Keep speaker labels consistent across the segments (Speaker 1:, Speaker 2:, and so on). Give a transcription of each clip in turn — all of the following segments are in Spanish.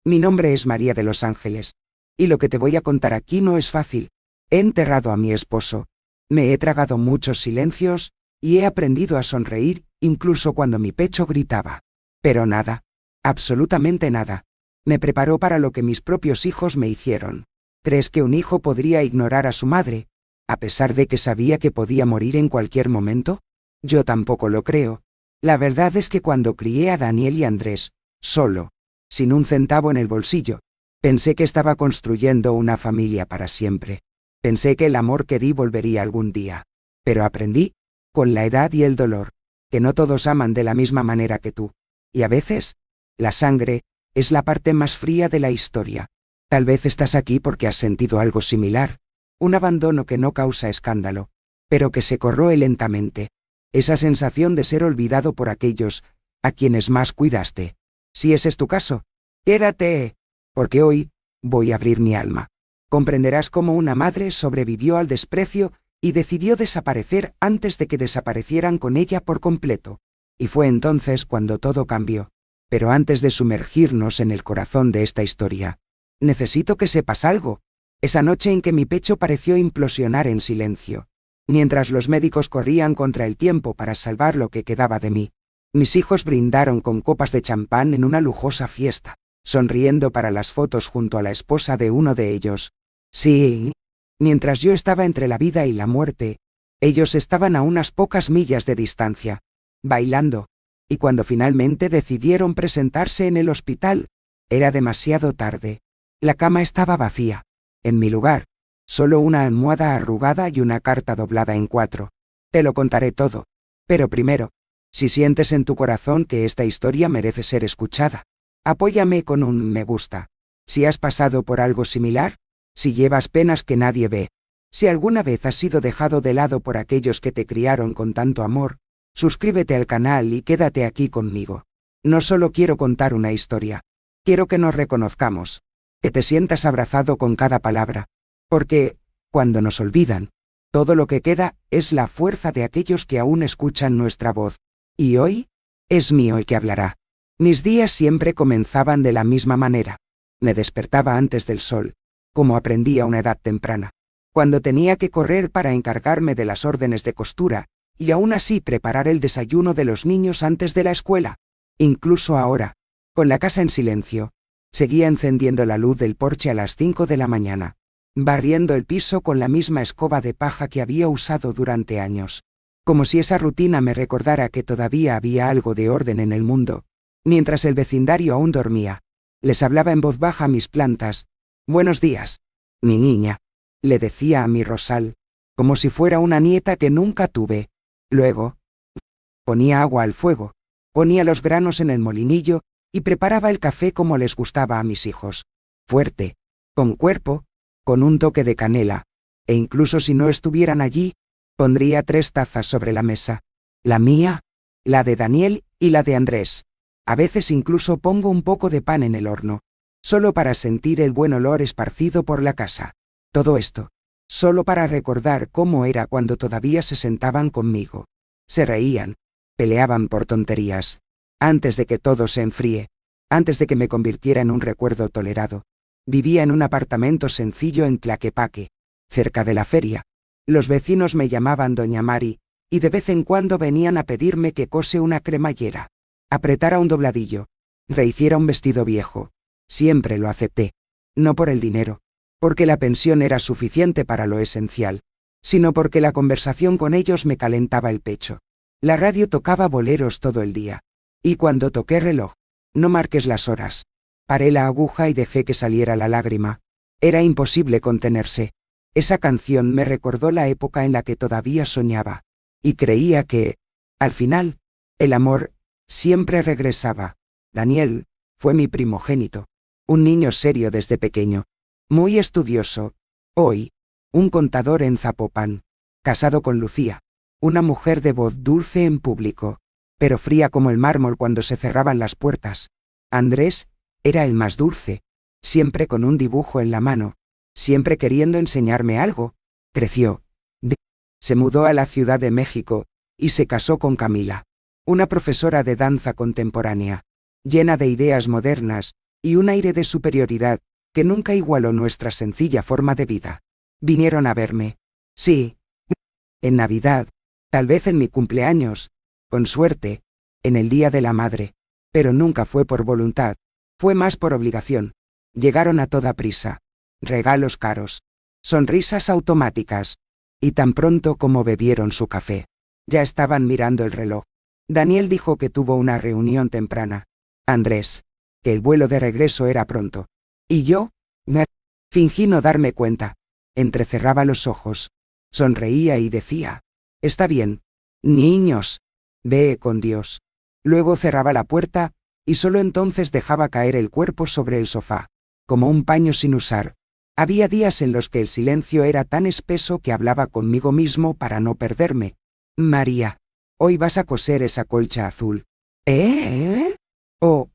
Speaker 1: Mi nombre es María de los Ángeles. Y lo que te voy a contar aquí no es fácil. He enterrado a mi esposo. Me he tragado muchos silencios, y he aprendido a sonreír, incluso cuando mi pecho gritaba. Pero nada. Absolutamente nada. Me preparó para lo que mis propios hijos me hicieron. ¿Crees que un hijo podría ignorar a su madre, a pesar de que sabía que podía morir en cualquier momento? Yo tampoco lo creo. La verdad es que cuando crié a Daniel y Andrés, solo, sin un centavo en el bolsillo, pensé que estaba construyendo una familia para siempre. Pensé que el amor que di volvería algún día. Pero aprendí, con la edad y el dolor, que no todos aman de la misma manera que tú. Y a veces, la sangre, es la parte más fría de la historia. Tal vez estás aquí porque has sentido algo similar. Un abandono que no causa escándalo, pero que se corroe lentamente. Esa sensación de ser olvidado por aquellos a quienes más cuidaste. Si ese es tu caso, quédate, porque hoy voy a abrir mi alma. Comprenderás cómo una madre sobrevivió al desprecio y decidió desaparecer antes de que desaparecieran con ella por completo. Y fue entonces cuando todo cambió. Pero antes de sumergirnos en el corazón de esta historia, necesito que sepas algo. Esa noche en que mi pecho pareció implosionar en silencio, mientras los médicos corrían contra el tiempo para salvar lo que quedaba de mí, mis hijos brindaron con copas de champán en una lujosa fiesta, sonriendo para las fotos junto a la esposa de uno de ellos. Sí, mientras yo estaba entre la vida y la muerte, ellos estaban a unas pocas millas de distancia, bailando, y cuando finalmente decidieron presentarse en el hospital, era demasiado tarde. La cama estaba vacía. En mi lugar, solo una almohada arrugada y una carta doblada en 4. Te lo contaré todo. Pero primero, si sientes en tu corazón que esta historia merece ser escuchada, apóyame con un me gusta. Si has pasado por algo similar, si llevas penas que nadie ve, si alguna vez has sido dejado de lado por aquellos que te criaron con tanto amor, suscríbete al canal y quédate aquí conmigo. No solo quiero contar una historia, quiero que nos reconozcamos, que te sientas abrazado con cada palabra, porque, cuando nos olvidan, todo lo que queda es la fuerza de aquellos que aún escuchan nuestra voz. Y hoy, es mío el que hablará. Mis días siempre comenzaban de la misma manera. Me despertaba antes del sol, como aprendí a una edad temprana, cuando tenía que correr para encargarme de las órdenes de costura, y aún así preparar el desayuno de los niños antes de la escuela. Incluso ahora, con la casa en silencio, seguía encendiendo la luz del porche a las 5 de la mañana, barriendo el piso con la misma escoba de paja que había usado durante años, como si esa rutina me recordara que todavía había algo de orden en el mundo. Mientras el vecindario aún dormía, les hablaba en voz baja a mis plantas. «Buenos días, mi niña», le decía a mi rosal, como si fuera una nieta que nunca tuve. Luego, ponía agua al fuego, ponía los granos en el molinillo y preparaba el café como les gustaba a mis hijos. Fuerte, con cuerpo, con un toque de canela, e incluso si no estuvieran allí, pondría 3 tazas sobre la mesa. La mía, la de Daniel y la de Andrés. A veces incluso pongo un poco de pan en el horno, solo para sentir el buen olor esparcido por la casa. Todo esto, solo para recordar cómo era cuando todavía se sentaban conmigo. Se reían, peleaban por tonterías. Antes de que todo se enfríe, antes de que me convirtiera en un recuerdo tolerado. Vivía en un apartamento sencillo en Tlaquepaque, cerca de la feria. Los vecinos me llamaban Doña Mari, y de vez en cuando venían a pedirme que cose una cremallera, apretara un dobladillo, rehiciera un vestido viejo. Siempre lo acepté. No por el dinero, porque la pensión era suficiente para lo esencial, sino porque la conversación con ellos me calentaba el pecho. La radio tocaba boleros todo el día. Y cuando toqué reloj, no marques las horas. Paré la aguja y dejé que saliera la lágrima. Era imposible contenerse. Esa canción me recordó la época en la que todavía soñaba. Y creía que, al final, el amor siempre regresaba. Daniel fue mi primogénito. Un niño serio desde pequeño. Muy estudioso. Hoy, un contador en Zapopan. Casado con Lucía. Una mujer de voz dulce en público, pero fría como el mármol cuando se cerraban las puertas. Andrés era el más dulce, siempre con un dibujo en la mano, siempre queriendo enseñarme algo. Creció. Se mudó a la Ciudad de México y se casó con Camila, una profesora de danza contemporánea, llena de ideas modernas y un aire de superioridad, que nunca igualó nuestra sencilla forma de vida. Vinieron a verme. Sí. En Navidad, tal vez en mi cumpleaños, con suerte, en el Día de la Madre, pero nunca fue por voluntad, fue más por obligación. Llegaron a toda prisa. Regalos caros. Sonrisas automáticas. Y tan pronto como bebieron su café, ya estaban mirando el reloj. Daniel dijo que tuvo una reunión temprana. Andrés, que el vuelo de regreso era pronto. Y yo, fingí no darme cuenta. Entrecerraba los ojos. Sonreía y decía: está bien. Niños. Ve con Dios. Luego cerraba la puerta, y solo entonces dejaba caer el cuerpo sobre el sofá, como un paño sin usar. Había días en los que el silencio era tan espeso que hablaba conmigo mismo para no perderme. María, hoy vas a coser esa colcha azul. Oh,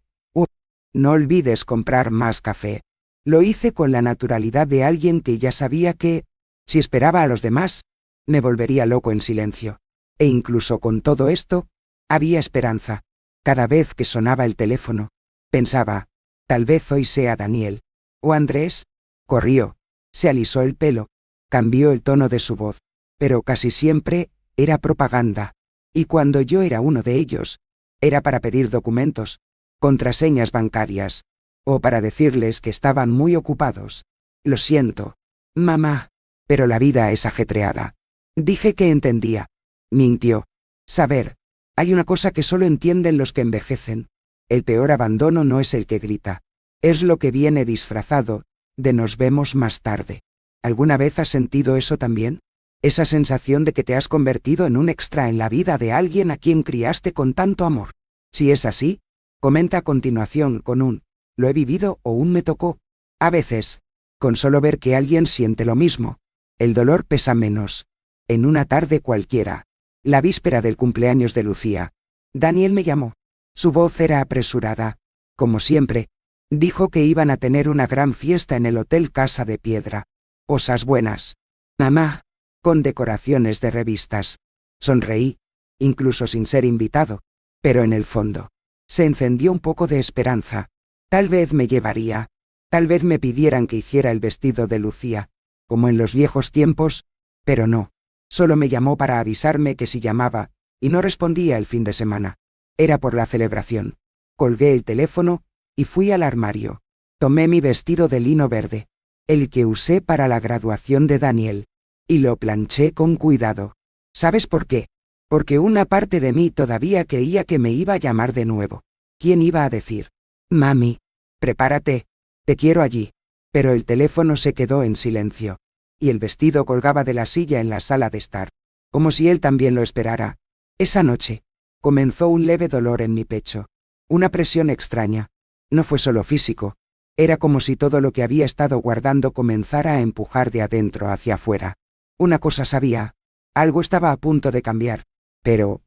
Speaker 1: no olvides comprar más café. Lo hice con la naturalidad de alguien que ya sabía que, si esperaba a los demás, me volvería loco en silencio. E incluso con todo esto, había esperanza. Cada vez que sonaba el teléfono, pensaba, tal vez hoy sea Daniel. O Andrés. Corrió, se alisó el pelo, cambió el tono de su voz, pero casi siempre era propaganda. Y cuando yo era uno de ellos, era para pedir documentos, contraseñas bancarias, o para decirles que estaban muy ocupados. Lo siento, mamá, pero la vida es ajetreada. Dije que entendía. Mintió. Saber, hay una cosa que solo entienden los que envejecen. El peor abandono no es el que grita. Es lo que viene disfrazado de nos vemos más tarde. ¿Alguna vez has sentido eso también? Esa sensación de que te has convertido en un extra en la vida de alguien a quien criaste con tanto amor. Si es así, comenta a continuación con un «lo he vivido» o un «me tocó». A veces, con solo ver que alguien siente lo mismo, el dolor pesa menos. En una tarde cualquiera, la víspera del cumpleaños de Lucía, Daniel me llamó. Su voz era apresurada. Como siempre, dijo que iban a tener una gran fiesta en el Hotel Casa de Piedra. Cosas buenas. Mamá, con decoraciones de revistas. Sonreí, incluso sin ser invitado, pero en el fondo, se encendió un poco de esperanza. Tal vez me llevaría. Tal vez me pidieran que hiciera el vestido de Lucía, como en los viejos tiempos, pero no. Solo me llamó para avisarme que si llamaba, y no respondía el fin de semana, era por la celebración. Colgué el teléfono, y fui al armario. Tomé mi vestido de lino verde, el que usé para la graduación de Daniel, y lo planché con cuidado. ¿Sabes por qué? Porque una parte de mí todavía creía que me iba a llamar de nuevo. ¿Quién iba a decir? Mami, prepárate, te quiero allí. Pero el teléfono se quedó en silencio, y el vestido colgaba de la silla en la sala de estar, como si él también lo esperara. Esa noche, comenzó un leve dolor en mi pecho, una presión extraña. No fue solo físico, era como si todo lo que había estado guardando comenzara a empujar de adentro hacia afuera. Una cosa sabía, algo estaba a punto de cambiar, pero,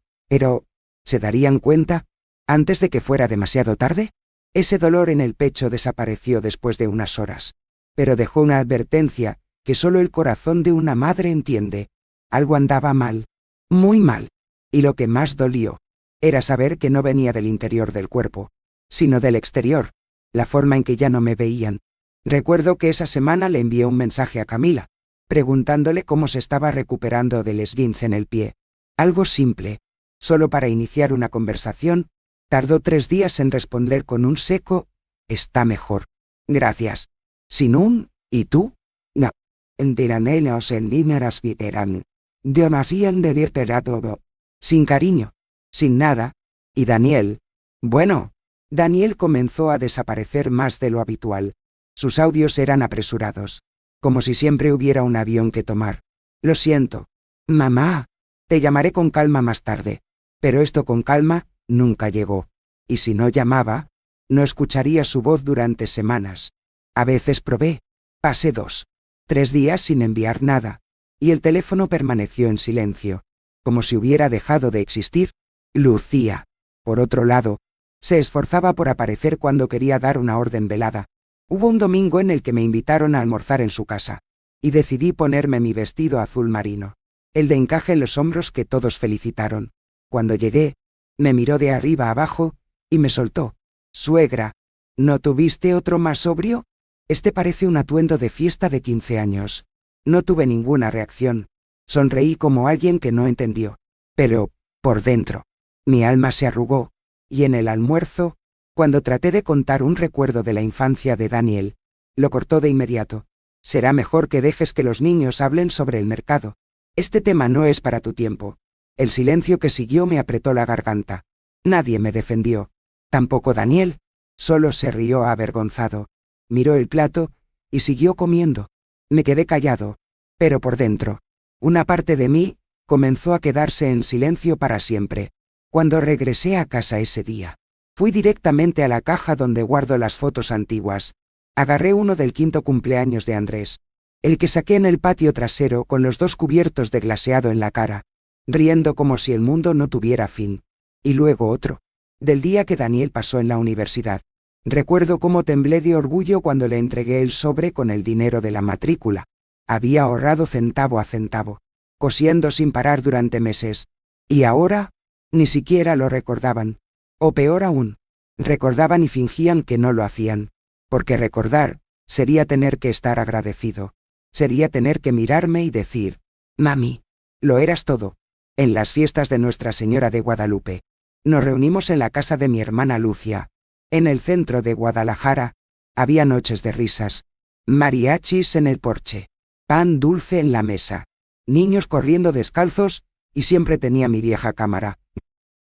Speaker 1: ¿se darían cuenta antes de que fuera demasiado tarde? Ese dolor en el pecho desapareció después de unas horas, pero dejó una advertencia que solo el corazón de una madre entiende. Algo andaba mal, muy mal, y lo que más dolió era saber que no venía del interior del cuerpo, sino del exterior, la forma en que ya no me veían. Recuerdo que esa semana le envié un mensaje a Camila, preguntándole cómo se estaba recuperando del esguince en el pie. Algo simple, solo para iniciar una conversación. Tardó 3 días en responder con un seco, «Está mejor. Gracias». Sin un «¿y tú?» No. Entiranenos en líneas viteran. Demasian de todo. Sin cariño. Sin nada. Y Daniel. Bueno. Daniel comenzó a desaparecer más de lo habitual. Sus audios eran apresurados, como si siempre hubiera un avión que tomar. Lo siento. Mamá. Te llamaré con calma más tarde. Pero esto con calma nunca llegó. Y si no llamaba, no escucharía su voz durante semanas. A veces probé. Pasé 2, 3 días sin enviar nada. Y el teléfono permaneció en silencio, como si hubiera dejado de existir. Lucía, por otro lado, se esforzaba por aparecer cuando quería dar una orden velada. Hubo un domingo en el que me invitaron a almorzar en su casa, y decidí ponerme mi vestido azul marino, el de encaje en los hombros que todos felicitaron. Cuando llegué, me miró de arriba abajo, y me soltó. «Suegra». ¿No tuviste otro más sobrio? Este parece un atuendo de fiesta de 15 años. No tuve ninguna reacción. Sonreí como alguien que no entendió. Pero, por dentro, mi alma se arrugó, y en el almuerzo, cuando traté de contar un recuerdo de la infancia de Daniel, lo cortó de inmediato. Será mejor que dejes que los niños hablen sobre el mercado. Este tema no es para tu tiempo. El silencio que siguió me apretó la garganta. Nadie me defendió. Tampoco Daniel. Solo se rió avergonzado. Miró el plato, y siguió comiendo. Me quedé callado. Pero por dentro, una parte de mí, comenzó a quedarse en silencio para siempre. Cuando regresé a casa ese día, fui directamente a la caja donde guardo las fotos antiguas. Agarré uno del 5º cumpleaños de Andrés, el que saqué en el patio trasero con los 2 cubiertos de glaseado en la cara, riendo como si el mundo no tuviera fin. Y luego otro, del día que Daniel pasó en la universidad. Recuerdo cómo temblé de orgullo cuando le entregué el sobre con el dinero de la matrícula. Había ahorrado centavo a centavo, cosiendo sin parar durante meses. Y ahora, ni siquiera lo recordaban. O peor aún, recordaban y fingían que no lo hacían. Porque recordar, sería tener que estar agradecido. Sería tener que mirarme y decir, mami, lo eras todo. En las fiestas de Nuestra Señora de Guadalupe, nos reunimos en la casa de mi hermana Lucia. En el centro de Guadalajara, había noches de risas, mariachis en el porche, pan dulce en la mesa, niños corriendo descalzos, y siempre tenía mi vieja cámara,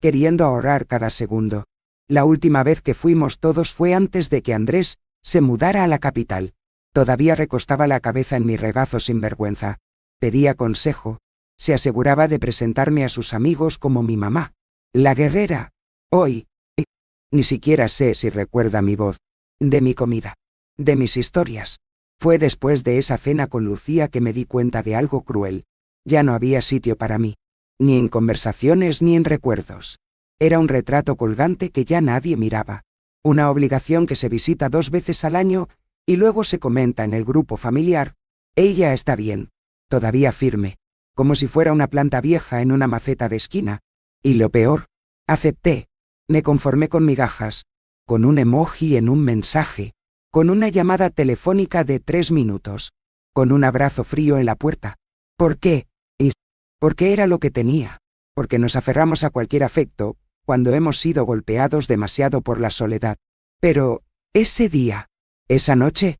Speaker 1: queriendo ahorrar cada segundo. La última vez que fuimos todos fue antes de que Andrés se mudara a la capital. Todavía recostaba la cabeza en mi regazo sin vergüenza. Pedía consejo. Se aseguraba de presentarme a sus amigos como mi mamá, la guerrera. Hoy, ni siquiera sé si recuerda mi voz, de mi comida, de mis historias. Fue después de esa cena con Lucía que me di cuenta de algo cruel. Ya no había sitio para mí, ni en conversaciones ni en recuerdos. Era un retrato colgante que ya nadie miraba. Una obligación que se visita 2 veces al año, y luego se comenta en el grupo familiar. Ella está bien, todavía firme, como si fuera una planta vieja en una maceta de esquina. Y lo peor, acepté. Me conformé con migajas, con un emoji en un mensaje, con una llamada telefónica de 3 minutos, con un abrazo frío en la puerta. ¿Por qué? Porque era lo que tenía. Porque nos aferramos a cualquier afecto, cuando hemos sido golpeados demasiado por la soledad. Pero, ese día, esa noche,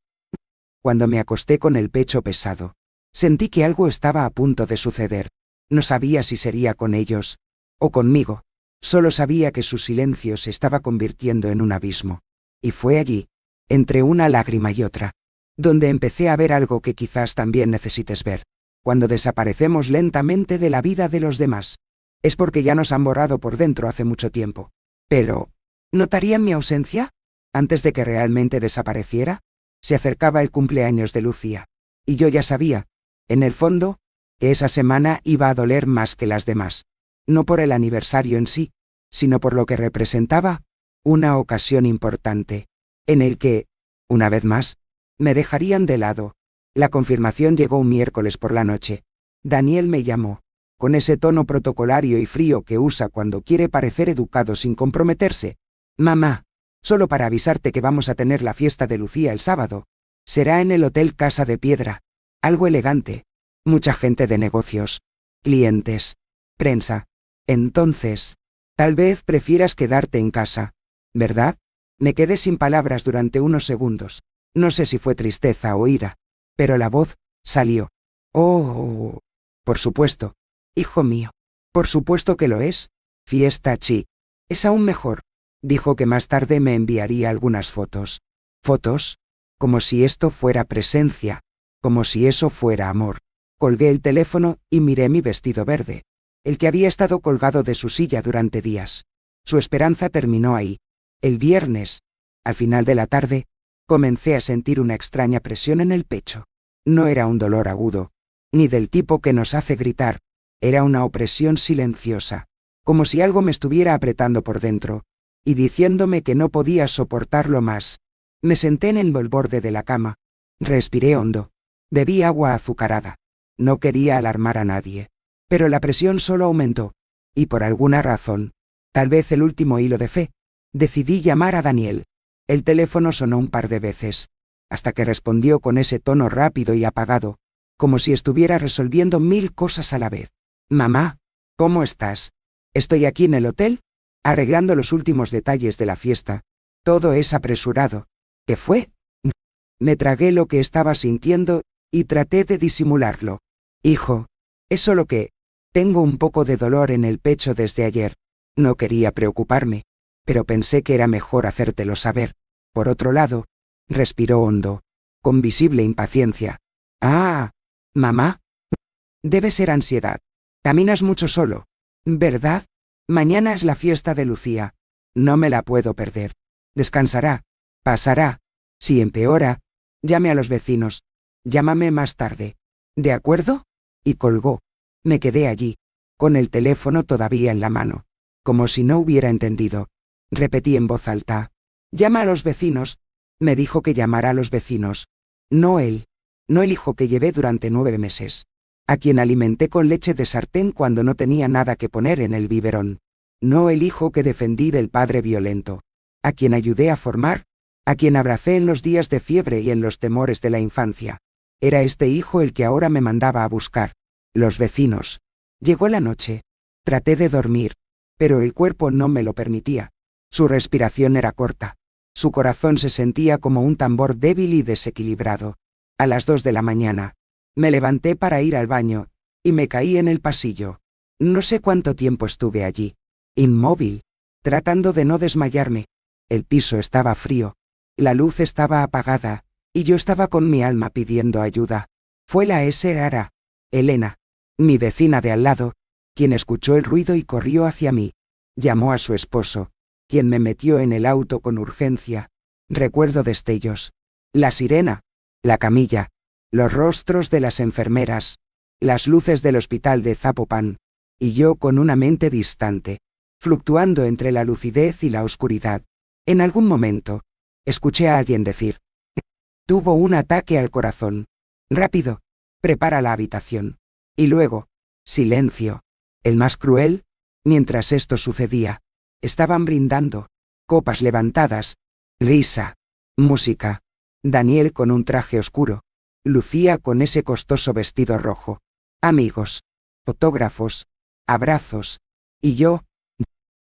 Speaker 1: cuando me acosté con el pecho pesado, sentí que algo estaba a punto de suceder. No sabía si sería con ellos, o conmigo. Solo sabía que su silencio se estaba convirtiendo en un abismo. Y fue allí, entre una lágrima y otra, donde empecé a ver algo que quizás también necesites ver. Cuando desaparecemos lentamente de la vida de los demás, es porque ya nos han borrado por dentro hace mucho tiempo. Pero, ¿notarían mi ausencia? Antes de que realmente desapareciera, se acercaba el cumpleaños de Lucía. Y yo ya sabía, en el fondo, que esa semana iba a doler más que las demás. No por el aniversario en sí, sino por lo que representaba, una ocasión importante, en el que, una vez más, me dejarían de lado. La confirmación llegó un miércoles por la noche. Daniel me llamó, con ese tono protocolario y frío que usa cuando quiere parecer educado sin comprometerse. Mamá, solo para avisarte que vamos a tener la fiesta de Lucía el sábado. Será en el Hotel Casa de Piedra. Algo elegante. Mucha gente de negocios. Clientes. Prensa. Entonces, tal vez prefieras quedarte en casa, ¿verdad? Me quedé sin palabras durante unos segundos. No sé si fue tristeza o ira, pero la voz salió. Oh, por supuesto, hijo mío. Por supuesto que lo es. Fiesta chi. Es aún mejor. Dijo que más tarde me enviaría algunas fotos. ¿Fotos? Como si esto fuera presencia. Como si eso fuera amor. Colgué el teléfono y miré mi vestido verde, el que había estado colgado de su silla durante días. Su esperanza terminó ahí. El viernes, al final de la tarde, comencé a sentir una extraña presión en el pecho. No era un dolor agudo, ni del tipo que nos hace gritar. Era una opresión silenciosa, como si algo me estuviera apretando por dentro, y diciéndome que no podía soportarlo más. Me senté en el borde de la cama. Respiré hondo. Bebí agua azucarada. No quería alarmar a nadie. Pero la presión solo aumentó, y por alguna razón, tal vez el último hilo de fe, decidí llamar a Daniel. El teléfono sonó un par de veces, hasta que respondió con ese tono rápido y apagado, como si estuviera resolviendo 1000 cosas a la vez. Mamá, ¿cómo estás? Estoy aquí en el hotel, arreglando los últimos detalles de la fiesta. Todo es apresurado. ¿Qué fue? Me tragué lo que estaba sintiendo, y traté de disimularlo. Hijo, es solo que tengo un poco de dolor en el pecho desde ayer. No quería preocuparme, pero pensé que era mejor hacértelo saber. Por otro lado, respiró hondo, con visible impaciencia. Ah, mamá. Debe ser ansiedad. Caminas mucho solo, ¿verdad? Mañana es la fiesta de Lucía. No me la puedo perder. Descansará. Pasará. Si empeora, llame a los vecinos. Llámame más tarde. ¿De acuerdo? Y colgó. Me quedé allí, con el teléfono todavía en la mano, como si no hubiera entendido. Repetí en voz alta. Llama a los vecinos. Me dijo que llamara a los vecinos. No él. No el hijo que llevé durante 9 meses. A quien alimenté con leche de sartén cuando no tenía nada que poner en el biberón. No el hijo que defendí del padre violento. A quien ayudé a formar. A quien abracé en los días de fiebre y en los temores de la infancia. Era este hijo el que ahora me mandaba a buscar. Los vecinos. Llegó la noche. Traté de dormir, pero el cuerpo no me lo permitía. Su respiración era corta. Su corazón se sentía como un tambor débil y desequilibrado. A las 2 de la mañana, me levanté para ir al baño, y me caí en el pasillo. No sé cuánto tiempo estuve allí, inmóvil, tratando de no desmayarme. El piso estaba frío, la luz estaba apagada, y yo estaba con mi alma pidiendo ayuda. Fue la Sra. Elena, mi vecina de al lado, quien escuchó el ruido y corrió hacia mí. Llamó a su esposo, quien me metió en el auto con urgencia. Recuerdo destellos. La sirena, la camilla, los rostros de las enfermeras, las luces del hospital de Zapopan, y yo con una mente distante, fluctuando entre la lucidez y la oscuridad. En algún momento, escuché a alguien decir: tuvo un ataque al corazón. Rápido, prepara la habitación. Y luego, silencio. El más cruel, mientras esto sucedía, estaban brindando, copas levantadas, risa, música. Daniel con un traje oscuro, Lucía con ese costoso vestido rojo. Amigos, fotógrafos, abrazos, y yo,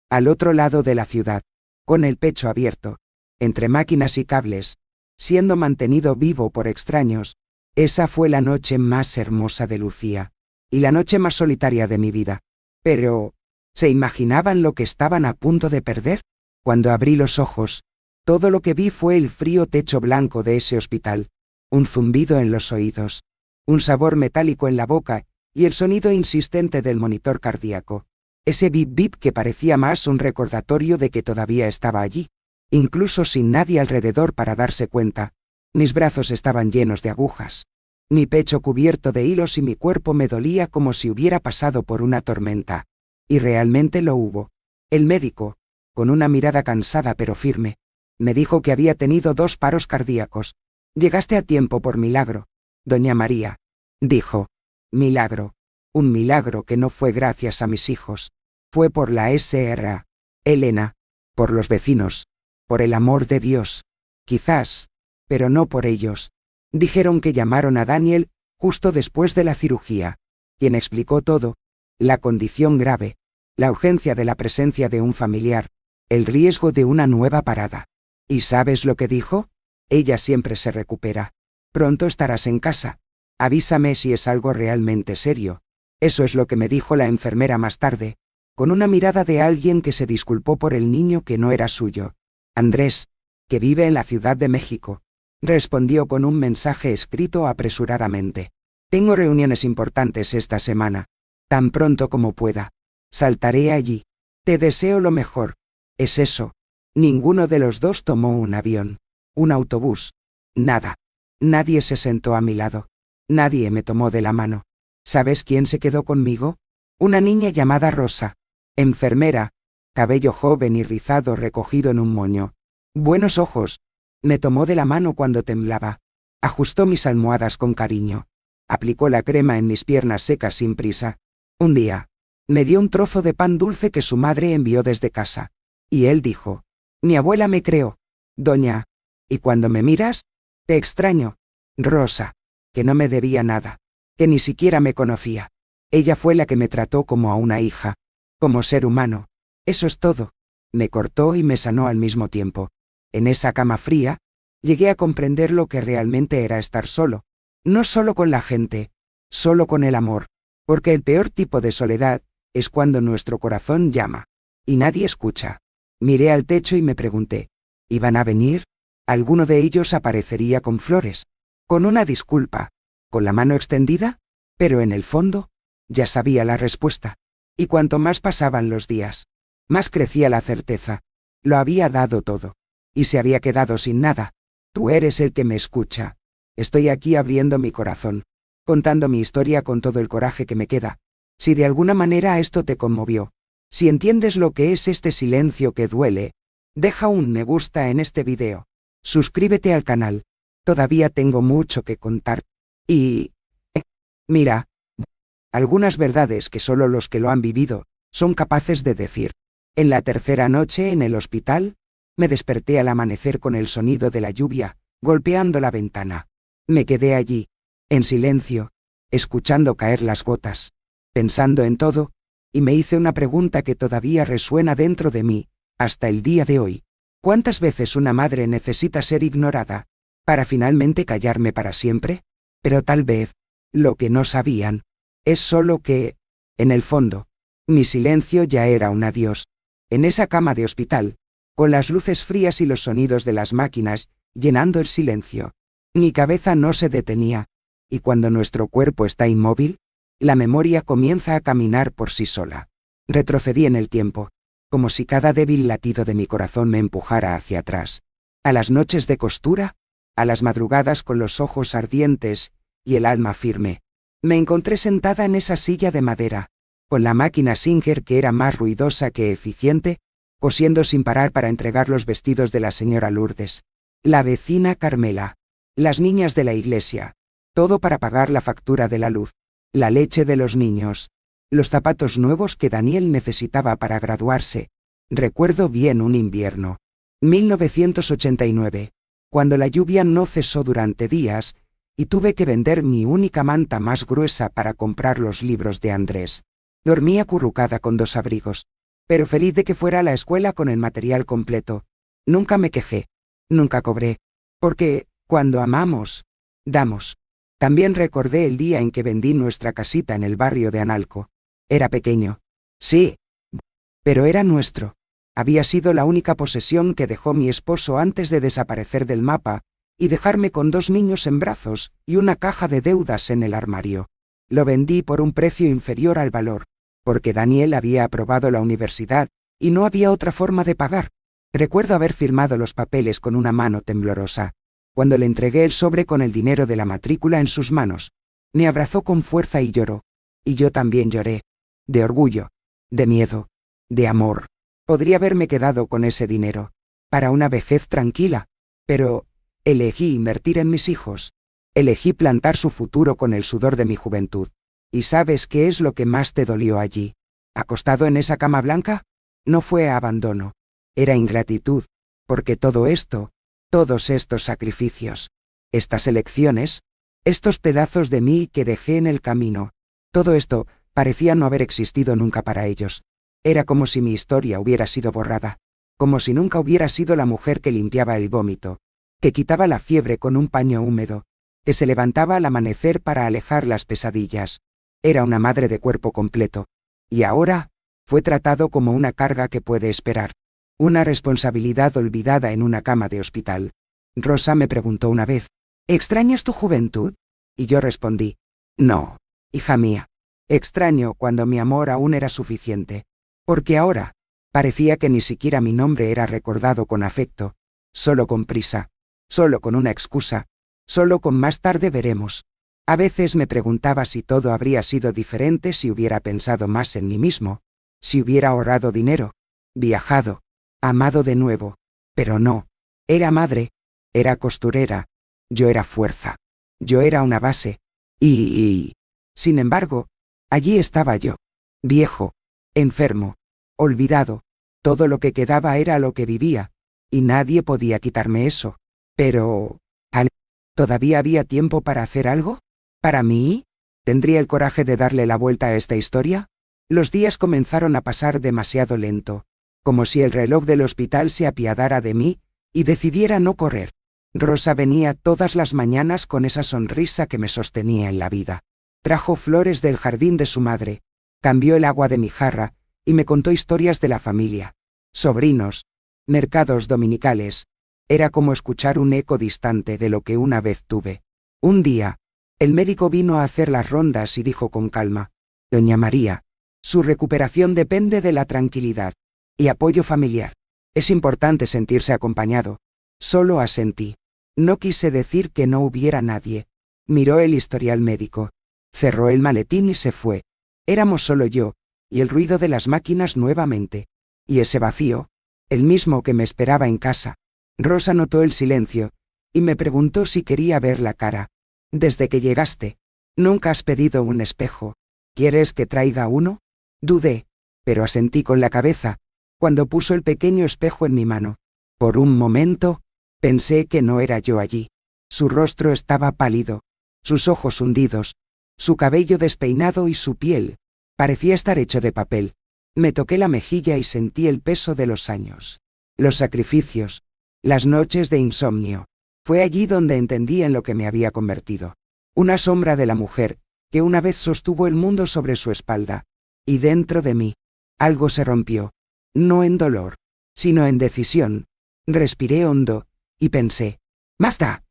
Speaker 1: al otro lado de la ciudad, con el pecho abierto, entre máquinas y cables, siendo mantenido vivo por extraños. Esa fue la noche más hermosa de Lucía, y la noche más solitaria de mi vida. Pero, ¿se imaginaban lo que estaban a punto de perder? Cuando abrí los ojos, todo lo que vi fue el frío techo blanco de ese hospital, un zumbido en los oídos, un sabor metálico en la boca, y el sonido insistente del monitor cardíaco. Ese bip bip que parecía más un recordatorio de que todavía estaba allí, incluso sin nadie alrededor para darse cuenta. Mis brazos estaban llenos de agujas, mi pecho cubierto de hilos y mi cuerpo me dolía como si hubiera pasado por una tormenta. Y realmente lo hubo. El médico, con una mirada cansada pero firme, me dijo que había tenido 2 paros cardíacos. Llegaste a tiempo por milagro, doña María, dijo. Milagro. Un milagro que no fue gracias a mis hijos. Fue por la Sra. Elena, por los vecinos, por el amor de Dios. Quizás, pero no por ellos. Dijeron que llamaron a Daniel justo después de la cirugía, quien explicó todo: la condición grave, la urgencia de la presencia de un familiar, el riesgo de una nueva parada. ¿Y sabes lo que dijo? Ella siempre se recupera. Pronto estarás en casa. Avísame si es algo realmente serio. Eso es lo que me dijo la enfermera más tarde, con una mirada de alguien que se disculpó por el niño que no era suyo. Andrés, que vive en la Ciudad de México, respondió con un mensaje escrito apresuradamente. Tengo reuniones importantes esta semana. Tan pronto como pueda. Saltaré allí. Te deseo lo mejor. Es eso. Ninguno de los dos tomó un avión, un autobús. Nada. Nadie se sentó a mi lado. Nadie me tomó de la mano. ¿Sabes quién se quedó conmigo? Una niña llamada Rosa. Enfermera, cabello joven y rizado recogido en un moño. Buenos ojos. Me tomó de la mano cuando temblaba. Ajustó mis almohadas con cariño. Aplicó la crema en mis piernas secas sin prisa. Un día, me dio un trozo de pan dulce que su madre envió desde casa. Y él dijo: mi abuela me creó. Doña, ¿y cuando me miras? Te extraño. Rosa, que no me debía nada, que ni siquiera me conocía. Ella fue la que me trató como a una hija, como ser humano. Eso es todo. Me cortó y me sanó al mismo tiempo. En esa cama fría, llegué a comprender lo que realmente era estar solo. No solo con la gente, solo con el amor. Porque el peor tipo de soledad es cuando nuestro corazón llama y nadie escucha. Miré al techo y me pregunté, ¿iban a venir? ¿Alguno de ellos aparecería con flores? ¿Con una disculpa? ¿Con la mano extendida? Pero en el fondo, ya sabía la respuesta. Y cuanto más pasaban los días, más crecía la certeza. Lo había dado todo. Y se había quedado sin nada. Tú eres el que me escucha. Estoy aquí abriendo mi corazón, contando mi historia con todo el coraje que me queda. Si de alguna manera esto te conmovió, si entiendes lo que es este silencio que duele, deja un me gusta en este video. Suscríbete al canal. Todavía tengo mucho que contar. Y... mira, algunas verdades que solo los que lo han vivido son capaces de decir. En la tercera noche en el hospital, me desperté al amanecer con el sonido de la lluvia, golpeando la ventana. Me quedé allí, en silencio, escuchando caer las gotas, pensando en todo, y me hice una pregunta que todavía resuena dentro de mí, hasta el día de hoy. ¿Cuántas veces una madre necesita ser ignorada para finalmente callarme para siempre? Pero tal vez, lo que no sabían, es solo que, en el fondo, mi silencio ya era un adiós. En esa cama de hospital, con las luces frías y los sonidos de las máquinas llenando el silencio, mi cabeza no se detenía, y cuando nuestro cuerpo está inmóvil, la memoria comienza a caminar por sí sola. Retrocedí en el tiempo, como si cada débil latido de mi corazón me empujara hacia atrás. A las noches de costura, a las madrugadas con los ojos ardientes y el alma firme. Me encontré sentada en esa silla de madera, con la máquina Singer que era más ruidosa que eficiente, cosiendo sin parar para entregar los vestidos de la señora Lourdes, la vecina Carmela, las niñas de la iglesia, todo para pagar la factura de la luz, la leche de los niños, los zapatos nuevos que Daniel necesitaba para graduarse. Recuerdo bien un invierno. 1989, cuando la lluvia no cesó durante días, y tuve que vender mi única manta más gruesa para comprar los libros de Andrés. Dormí acurrucada con 2 abrigos, pero feliz de que fuera a la escuela con el material completo. Nunca me quejé, nunca cobré, porque, cuando amamos, damos. También recordé el día en que vendí nuestra casita en el barrio de Analco. Era pequeño. Sí, pero era nuestro. Había sido la única posesión que dejó mi esposo antes de desaparecer del mapa, y dejarme con 2 niños en brazos y una caja de deudas en el armario. Lo vendí por un precio inferior al valor, porque Daniel había aprobado la universidad, y no había otra forma de pagar. Recuerdo haber firmado los papeles con una mano temblorosa. Cuando le entregué el sobre con el dinero de la matrícula en sus manos, me abrazó con fuerza y lloró. Y yo también lloré. De orgullo, de miedo, de amor. Podría haberme quedado con ese dinero, para una vejez tranquila, pero elegí invertir en mis hijos. Elegí plantar su futuro con el sudor de mi juventud. ¿Y sabes qué es lo que más te dolió allí? ¿Acostado en esa cama blanca? No fue abandono. Era ingratitud, porque todo esto, todos estos sacrificios, estas elecciones, estos pedazos de mí que dejé en el camino, todo esto parecía no haber existido nunca para ellos. Era como si mi historia hubiera sido borrada, como si nunca hubiera sido la mujer que limpiaba el vómito, que quitaba la fiebre con un paño húmedo, que se levantaba al amanecer para alejar las pesadillas. Era una madre de cuerpo completo. Y ahora, fue tratado como una carga que puede esperar. Una responsabilidad olvidada en una cama de hospital. Rosa me preguntó una vez, ¿extrañas tu juventud? Y yo respondí, no, hija mía. Extraño cuando mi amor aún era suficiente. Porque ahora, parecía que ni siquiera mi nombre era recordado con afecto, solo con prisa, solo con una excusa, solo con más tarde veremos. A veces me preguntaba si todo habría sido diferente si hubiera pensado más en mí mismo, si hubiera ahorrado dinero, viajado, amado de nuevo. Pero no. Era madre, era costurera, yo era fuerza, yo era una base, sin embargo, allí estaba yo, viejo, enfermo, olvidado. Todo lo que quedaba era lo que vivía, y nadie podía quitarme eso. Pero... ¿todavía había tiempo para hacer algo? ¿Para mí? ¿Tendría el coraje de darle la vuelta a esta historia? Los días comenzaron a pasar demasiado lento, como si el reloj del hospital se apiadara de mí y decidiera no correr. Rosa venía todas las mañanas con esa sonrisa que me sostenía en la vida. Trajo flores del jardín de su madre, cambió el agua de mi jarra y me contó historias de la familia, sobrinos, mercados dominicales. Era como escuchar un eco distante de lo que una vez tuve. Un día, el médico vino a hacer las rondas y dijo con calma: «Doña María, su recuperación depende de la tranquilidad y apoyo familiar. Es importante sentirse acompañado». Solo asentí. No quise decir que no hubiera nadie. Miró el historial médico, cerró el maletín y se fue. Éramos solo yo, y el ruido de las máquinas nuevamente. Y ese vacío, el mismo que me esperaba en casa. Rosa notó el silencio, y me preguntó si quería ver la cara. «Desde que llegaste, nunca has pedido un espejo. ¿Quieres que traiga uno?» Dudé, pero asentí con la cabeza, cuando puso el pequeño espejo en mi mano. Por un momento, pensé que no era yo allí. Su rostro estaba pálido, sus ojos hundidos, su cabello despeinado y su piel parecía estar hecho de papel. Me toqué la mejilla y sentí el peso de los años, los sacrificios, las noches de insomnio. Fue allí donde entendí en lo que me había convertido. Una sombra de la mujer que una vez sostuvo el mundo sobre su espalda. Y dentro de mí, algo se rompió. No en dolor, sino en decisión. Respiré hondo, y pensé: «¡Basta!».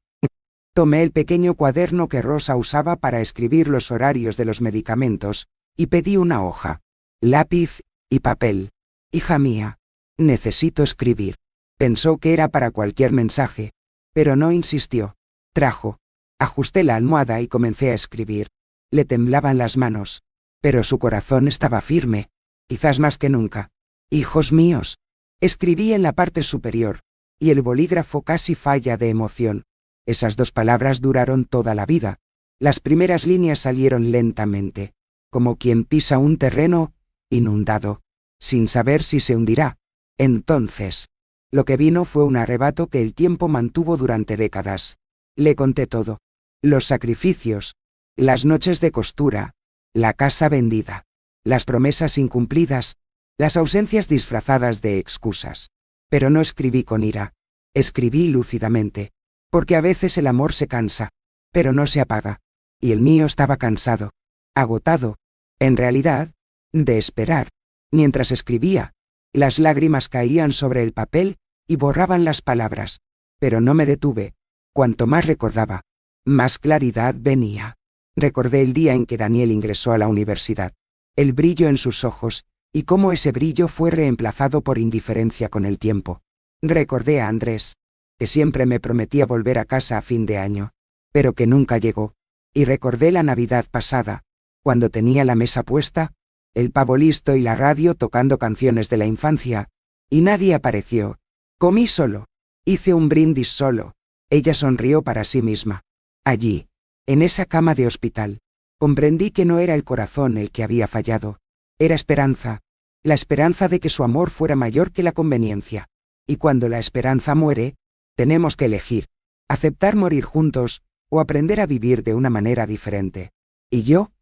Speaker 1: Tomé el pequeño cuaderno que Rosa usaba para escribir los horarios de los medicamentos, y pedí una hoja, lápiz y papel. «Hija mía, necesito escribir». Pensó que era para cualquier mensaje, pero no insistió. Trajo. Ajusté la almohada y comencé a escribir. Le temblaban las manos, pero su corazón estaba firme, quizás más que nunca. «Hijos míos». Escribí en la parte superior, y el bolígrafo casi falla de emoción. Esas 2 palabras duraron toda la vida. Las primeras líneas salieron lentamente, como quien pisa un terreno inundado, sin saber si se hundirá. Entonces, lo que vino fue un arrebato que el tiempo mantuvo durante décadas. Le conté todo. Los sacrificios, las noches de costura, la casa vendida, las promesas incumplidas, las ausencias disfrazadas de excusas. Pero no escribí con ira. Escribí lúcidamente, porque a veces el amor se cansa, pero no se apaga. Y el mío estaba cansado, agotado, en realidad, de esperar. Mientras escribía, las lágrimas caían sobre el papel y borraban las palabras, pero no me detuve. Cuanto más recordaba, más claridad venía. Recordé el día en que Daniel ingresó a la universidad, el brillo en sus ojos, y cómo ese brillo fue reemplazado por indiferencia con el tiempo. Recordé a Andrés, que siempre me prometía volver a casa a fin de año, pero que nunca llegó. Y recordé la Navidad pasada, cuando tenía la mesa puesta, el pavo listo y la radio tocando canciones de la infancia, y nadie apareció. Comí solo. Hice un brindis solo. Ella sonrió para sí misma. Allí, en esa cama de hospital, comprendí que no era el corazón el que había fallado. Era esperanza. La esperanza de que su amor fuera mayor que la conveniencia. Y cuando la esperanza muere, tenemos que elegir. Aceptar morir juntos, o aprender a vivir de una manera diferente. Y yo,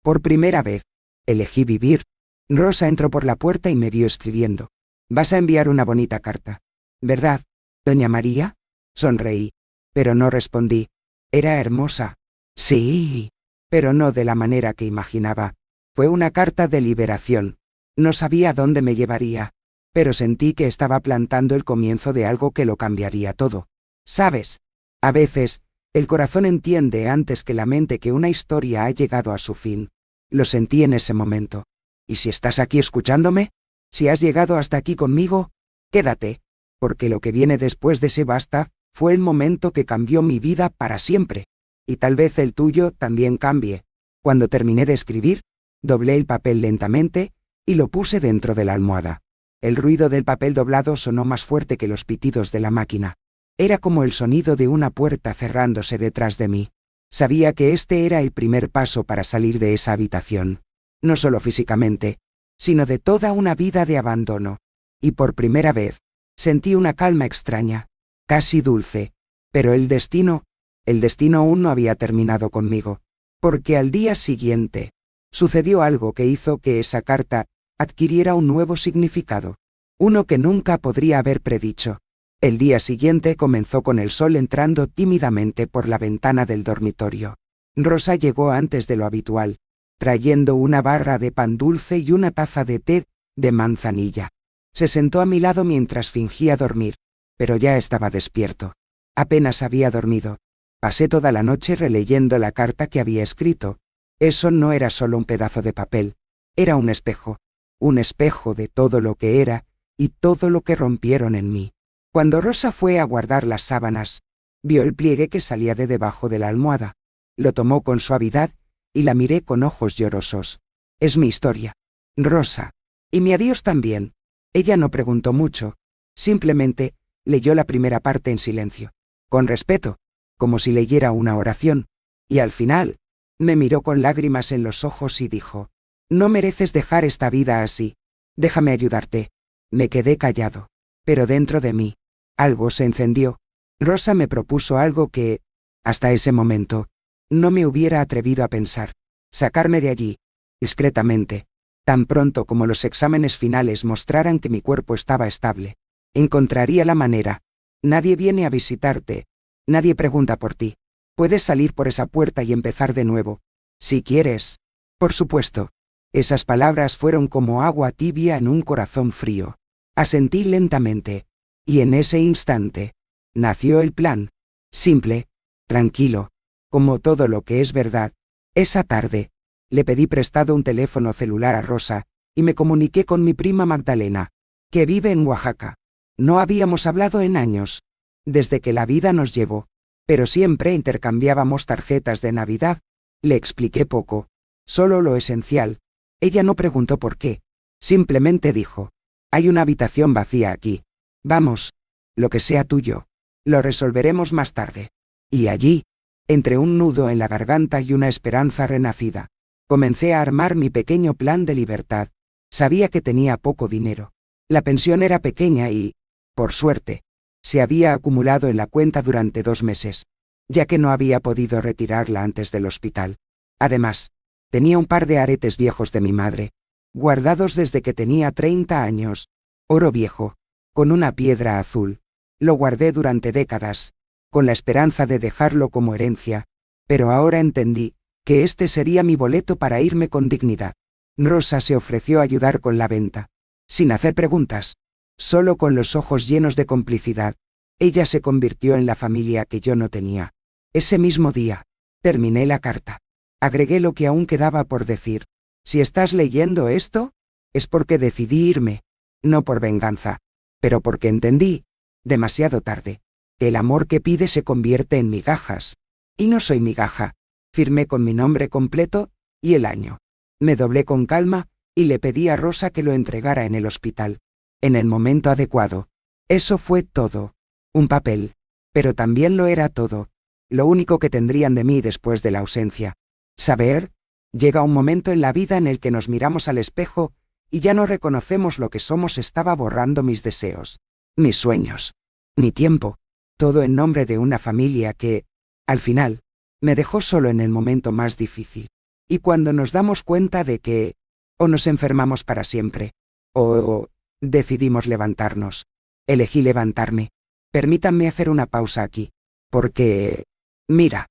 Speaker 1: por primera vez, elegí vivir. Rosa entró por la puerta y me vio escribiendo. «Vas a enviar una bonita carta, ¿verdad, doña María?». Sonreí, pero no respondí. Era hermosa. Sí, pero no de la manera que imaginaba. Fue una carta de liberación. No sabía dónde me llevaría, pero sentí que estaba plantando el comienzo de algo que lo cambiaría todo. ¿Sabes? A veces, el corazón entiende antes que la mente que una historia ha llegado a su fin. Lo sentí en ese momento. Y si estás aquí escuchándome, si has llegado hasta aquí conmigo, quédate, porque lo que viene después de ese basta fue el momento que cambió mi vida para siempre. Y tal vez el tuyo también cambie. Cuando terminé de escribir, doblé el papel lentamente y lo puse dentro de la almohada. El ruido del papel doblado sonó más fuerte que los pitidos de la máquina. Era como el sonido de una puerta cerrándose detrás de mí. Sabía que este era el primer paso para salir de esa habitación. No solo físicamente, sino de toda una vida de abandono. Y por primera vez, Sentí una calma extraña, casi dulce, pero el destino aún no había terminado conmigo, porque al día siguiente, sucedió algo que hizo que esa carta adquiriera un nuevo significado, uno que nunca podría haber predicho. El día siguiente comenzó con el sol entrando tímidamente por la ventana del dormitorio. Rosa llegó antes de lo habitual, trayendo una barra de pan dulce y una taza de té de manzanilla. Se sentó a mi lado mientras fingía dormir, pero ya estaba despierto. Apenas había dormido. Pasé toda la noche releyendo la carta que había escrito. Eso no era solo un pedazo de papel, era un espejo de todo lo que era y todo lo que rompieron en mí. Cuando Rosa fue a guardar las sábanas, vio el pliegue que salía de debajo de la almohada. Lo tomó con suavidad y la miré con ojos llorosos. Es mi historia, Rosa. Y mi adiós también. Ella no preguntó mucho, simplemente leyó la primera parte en silencio, con respeto, como si leyera una oración, y al final, me miró con lágrimas en los ojos y dijo: «No mereces dejar esta vida así. Déjame ayudarte». Me quedé callado, pero dentro de mí, algo se encendió. Rosa me propuso algo que, hasta ese momento, no me hubiera atrevido a pensar: sacarme de allí, discretamente, tan pronto como los exámenes finales mostraran que mi cuerpo estaba estable. Encontraría la manera. Nadie viene a visitarte, nadie pregunta por ti. Puedes salir por esa puerta y empezar de nuevo, si quieres. Por supuesto. Esas palabras fueron como agua tibia en un corazón frío. Asentí lentamente, y en ese instante, nació el plan. Simple, tranquilo, como todo lo que es verdad. Esa tarde, le pedí prestado un teléfono celular a Rosa, y me comuniqué con mi prima Magdalena, que vive en Oaxaca. No habíamos hablado en años, desde que la vida nos llevó, pero siempre intercambiábamos tarjetas de Navidad. Le expliqué poco, solo lo esencial. Ella no preguntó por qué, simplemente dijo: «Hay una habitación vacía aquí. Vamos, lo que sea tuyo, lo resolveremos más tarde». Y allí, entre un nudo en la garganta y una esperanza renacida, comencé a armar mi pequeño plan de libertad. Sabía que tenía poco dinero. La pensión era pequeña y, por suerte, se había acumulado en la cuenta durante 2 meses, ya que no había podido retirarla antes del hospital. Además, tenía un par de aretes viejos de mi madre, guardados desde que tenía 30 años, oro viejo, con una piedra azul. Lo guardé durante décadas, con la esperanza de dejarlo como herencia, pero ahora entendí que este sería mi boleto para irme con dignidad. Rosa se ofreció a ayudar con la venta, sin hacer preguntas, solo con los ojos llenos de complicidad. Ella se convirtió en la familia que yo no tenía. Ese mismo día, terminé la carta. Agregué lo que aún quedaba por decir: «Si estás leyendo esto, es porque decidí irme, no por venganza, pero porque entendí, demasiado tarde, que el amor que pide se convierte en migajas. Y no soy migaja». Firmé con mi nombre completo y el año. Me doblé con calma y le pedí a Rosa que lo entregara en el hospital, en el momento adecuado. Eso fue todo. Un papel. Pero también lo era todo. Lo único que tendrían de mí después de la ausencia. Saber, llega un momento en la vida en el que nos miramos al espejo y ya no reconocemos lo que somos. Estaba borrando mis deseos, mis sueños, mi tiempo, todo en nombre de una familia que, al final, me dejó solo en el momento más difícil. Y cuando nos damos cuenta de que, o nos enfermamos para siempre, o decidimos levantarnos. Elegí levantarme. Permítanme hacer una pausa aquí, porque, mira,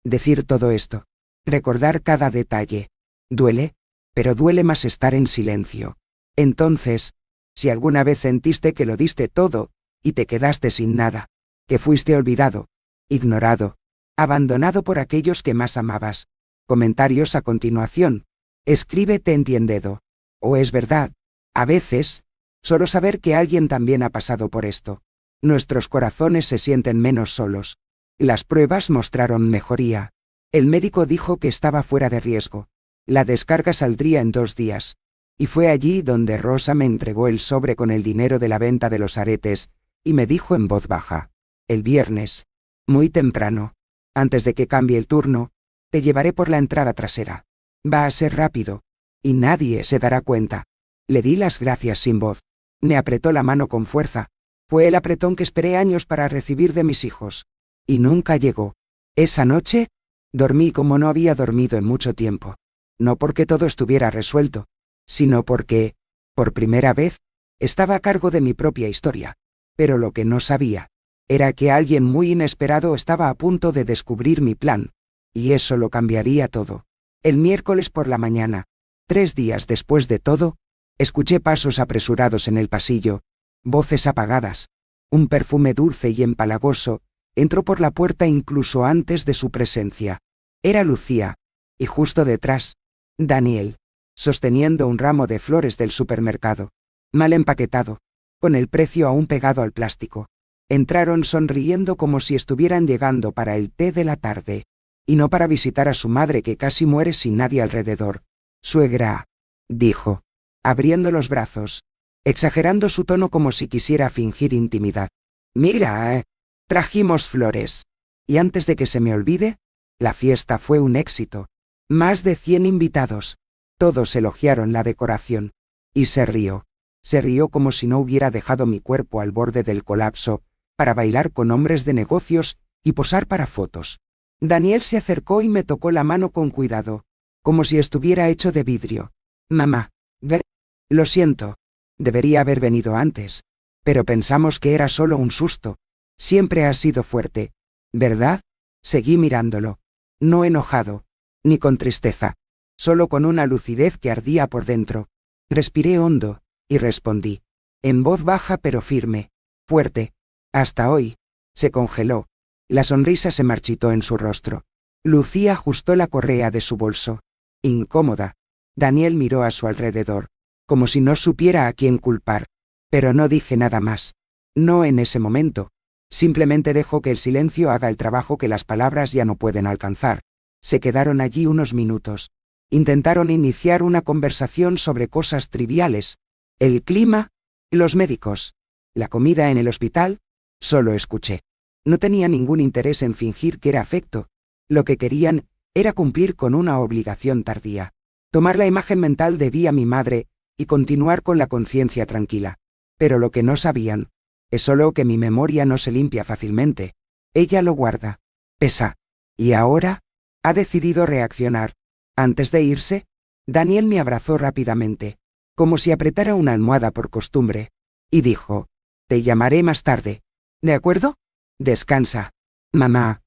Speaker 1: decir todo esto, recordar cada detalle, duele, pero duele más estar en silencio. Entonces, si alguna vez sentiste que lo diste todo, y te quedaste sin nada, que fuiste olvidado, ignorado, abandonado por aquellos que más amabas, comentarios a continuación, escríbete en Tiendedo. O es verdad, a veces, solo saber que alguien también ha pasado por esto. Nuestros corazones se sienten menos solos. Las pruebas mostraron mejoría. El médico dijo que estaba fuera de riesgo. La descarga saldría en 2 días. Y fue allí donde Rosa me entregó el sobre con el dinero de la venta de los aretes, y me dijo en voz baja: «El viernes, muy temprano, antes de que cambie el turno, te llevaré por la entrada trasera. Va a ser rápido, y nadie se dará cuenta». Le di las gracias sin voz. Me apretó la mano con fuerza, Fue el apretón que esperé años para recibir de mis hijos. Y nunca llegó. Esa noche, dormí como no había dormido en mucho tiempo. No porque todo estuviera resuelto, sino porque, por primera vez, estaba a cargo de mi propia historia. Pero lo que no sabía, era que alguien muy inesperado estaba a punto de descubrir mi plan. Y eso lo cambiaría todo. El miércoles por la mañana, 3 días después de todo, escuché pasos apresurados en el pasillo, voces apagadas. Un perfume dulce y empalagoso entró por la puerta incluso antes de su presencia. Era Lucía, y justo detrás, Daniel, sosteniendo un ramo de flores del supermercado, mal empaquetado, con el precio aún pegado al plástico. Entraron sonriendo como si estuvieran llegando para el té de la tarde, y no para visitar a su madre que casi muere sin nadie alrededor. Suegra, dijo, abriendo los brazos, exagerando su tono como si quisiera fingir intimidad. Mira, trajimos flores. Y antes de que se me olvide, la fiesta fue un éxito. Más de 100 invitados. Todos elogiaron la decoración. Y se rió. Se rió como si no hubiera dejado mi cuerpo al borde del colapso, para bailar con hombres de negocios y posar para fotos. Daniel se acercó y me tocó la mano con cuidado, como si estuviera hecho de vidrio. Mamá, ve. Lo siento. Debería haber venido antes. Pero pensamos que era solo un susto. Siempre has sido fuerte, ¿verdad? Seguí mirándolo. No enojado, ni con tristeza. Solo con una lucidez que ardía por dentro. Respiré hondo, y respondí. En voz baja pero firme. Fuerte. Hasta hoy. Se congeló. La sonrisa se marchitó en su rostro. Lucía ajustó la correa de su bolso. Incómoda. Daniel miró a su alrededor, como si no supiera a quién culpar. Pero no dije nada más. No en ese momento. Simplemente dejó que el silencio haga el trabajo que las palabras ya no pueden alcanzar. Se quedaron allí unos minutos. Intentaron iniciar una conversación sobre cosas triviales. El clima, los médicos, la comida en el hospital. Solo escuché. No tenía ningún interés en fingir que era afecto. Lo que querían era cumplir con una obligación tardía. Tomar la imagen mental de vi a mi madre y continuar con la conciencia tranquila. Pero lo que no sabían es solo que mi memoria no se limpia fácilmente. Ella lo guarda. Pesa. Y ahora ha decidido reaccionar. Antes de irse, Daniel me abrazó rápidamente, como si apretara una almohada por costumbre, y dijo, te llamaré más tarde. ¿De acuerdo? Descansa. Mamá.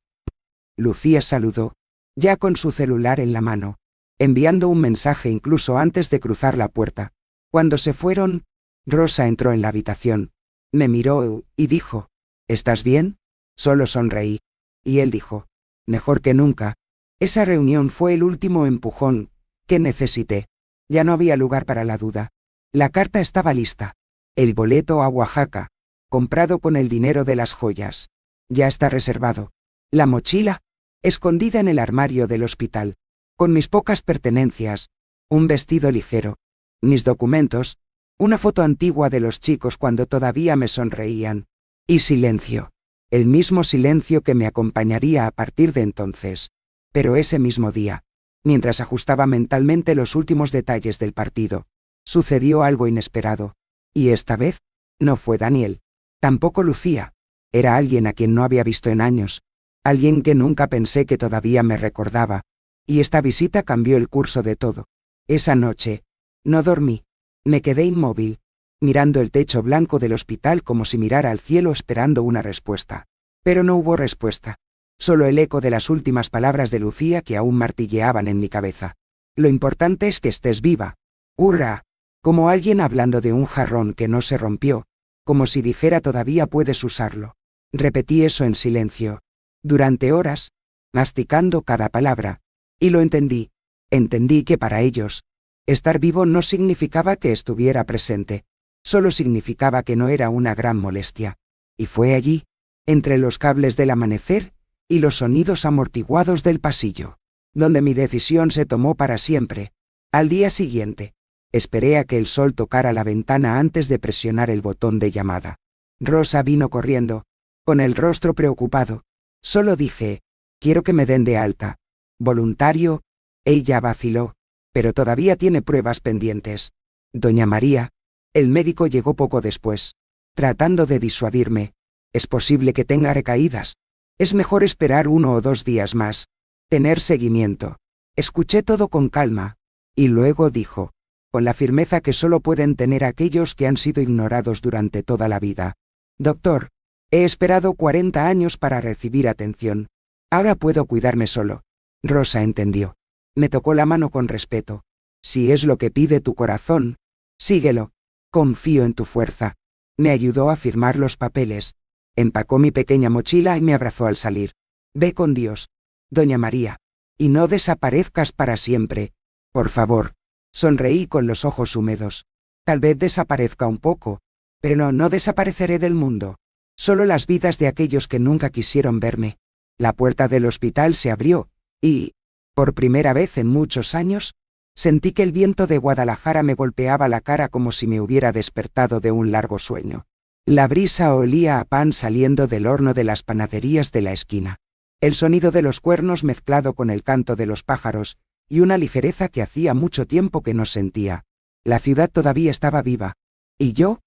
Speaker 1: Lucía saludó, ya con su celular en la mano, enviando un mensaje incluso antes de cruzar la puerta. Cuando se fueron, Rosa entró en la habitación. Me miró y dijo, ¿estás bien? Solo sonreí. Y él dijo, mejor que nunca. Esa reunión fue el último empujón que necesité. Ya no había lugar para la duda. La carta estaba lista. El boleto a Oaxaca, comprado con el dinero de las joyas, ya está reservado. La mochila, escondida en el armario del hospital, con mis pocas pertenencias, un vestido ligero, mis documentos, una foto antigua de los chicos cuando todavía me sonreían, y silencio, el mismo silencio que me acompañaría a partir de entonces. Pero ese mismo día, mientras ajustaba mentalmente los últimos detalles del partido, sucedió algo inesperado. Y esta vez, no fue Daniel, tampoco Lucía, era alguien a quien no había visto en años, alguien que nunca pensé que todavía me recordaba, y esta visita cambió el curso de todo. Esa noche, no dormí, me quedé inmóvil, mirando el techo blanco del hospital como si mirara al cielo esperando una respuesta. Pero no hubo respuesta. Solo el eco de las últimas palabras de Lucía que aún martilleaban en mi cabeza. Lo importante es que estés viva. ¡Hurra! Como alguien hablando de un jarrón que no se rompió, como si dijera todavía puedes usarlo. Repetí eso en silencio, durante horas, masticando cada palabra, y lo entendí. Entendí que para ellos, estar vivo no significaba que estuviera presente, solo significaba que no era una gran molestia. Y fue allí, entre los cables del amanecer y los sonidos amortiguados del pasillo, donde mi decisión se tomó para siempre. Al día siguiente, esperé a que el sol tocara la ventana antes de presionar el botón de llamada. Rosa vino corriendo, con el rostro preocupado. Solo dije, quiero que me den de alta. Voluntario. Ella vaciló, pero todavía tiene pruebas pendientes. Doña María. El médico llegó poco después. tratando de disuadirme. Es posible que tenga recaídas. Es mejor esperar 1 o 2 días más. Tener seguimiento. Escuché todo con calma. Y luego dijo, con la firmeza que solo pueden tener aquellos que han sido ignorados durante toda la vida. Doctor, he esperado 40 años para recibir atención. Ahora puedo cuidarme solo. Rosa entendió. Me tocó la mano con respeto. Si es lo que pide tu corazón, síguelo. Confío en tu fuerza. Me ayudó a firmar los papeles. Empacó mi pequeña mochila y me abrazó al salir. Ve con Dios, doña María. Y no desaparezcas para siempre. Por favor. Sonreí con los ojos húmedos. Tal vez desaparezca un poco, pero no desapareceré del mundo. Solo las vidas de aquellos que nunca quisieron verme. La puerta del hospital se abrió, y, por primera vez en muchos años, sentí que el viento de Guadalajara me golpeaba la cara como si me hubiera despertado de un largo sueño. La brisa olía a pan saliendo del horno de las panaderías de la esquina. El sonido de los cuernos mezclado con el canto de los pájaros, y una ligereza que hacía mucho tiempo que no sentía. La ciudad todavía estaba viva. Y yo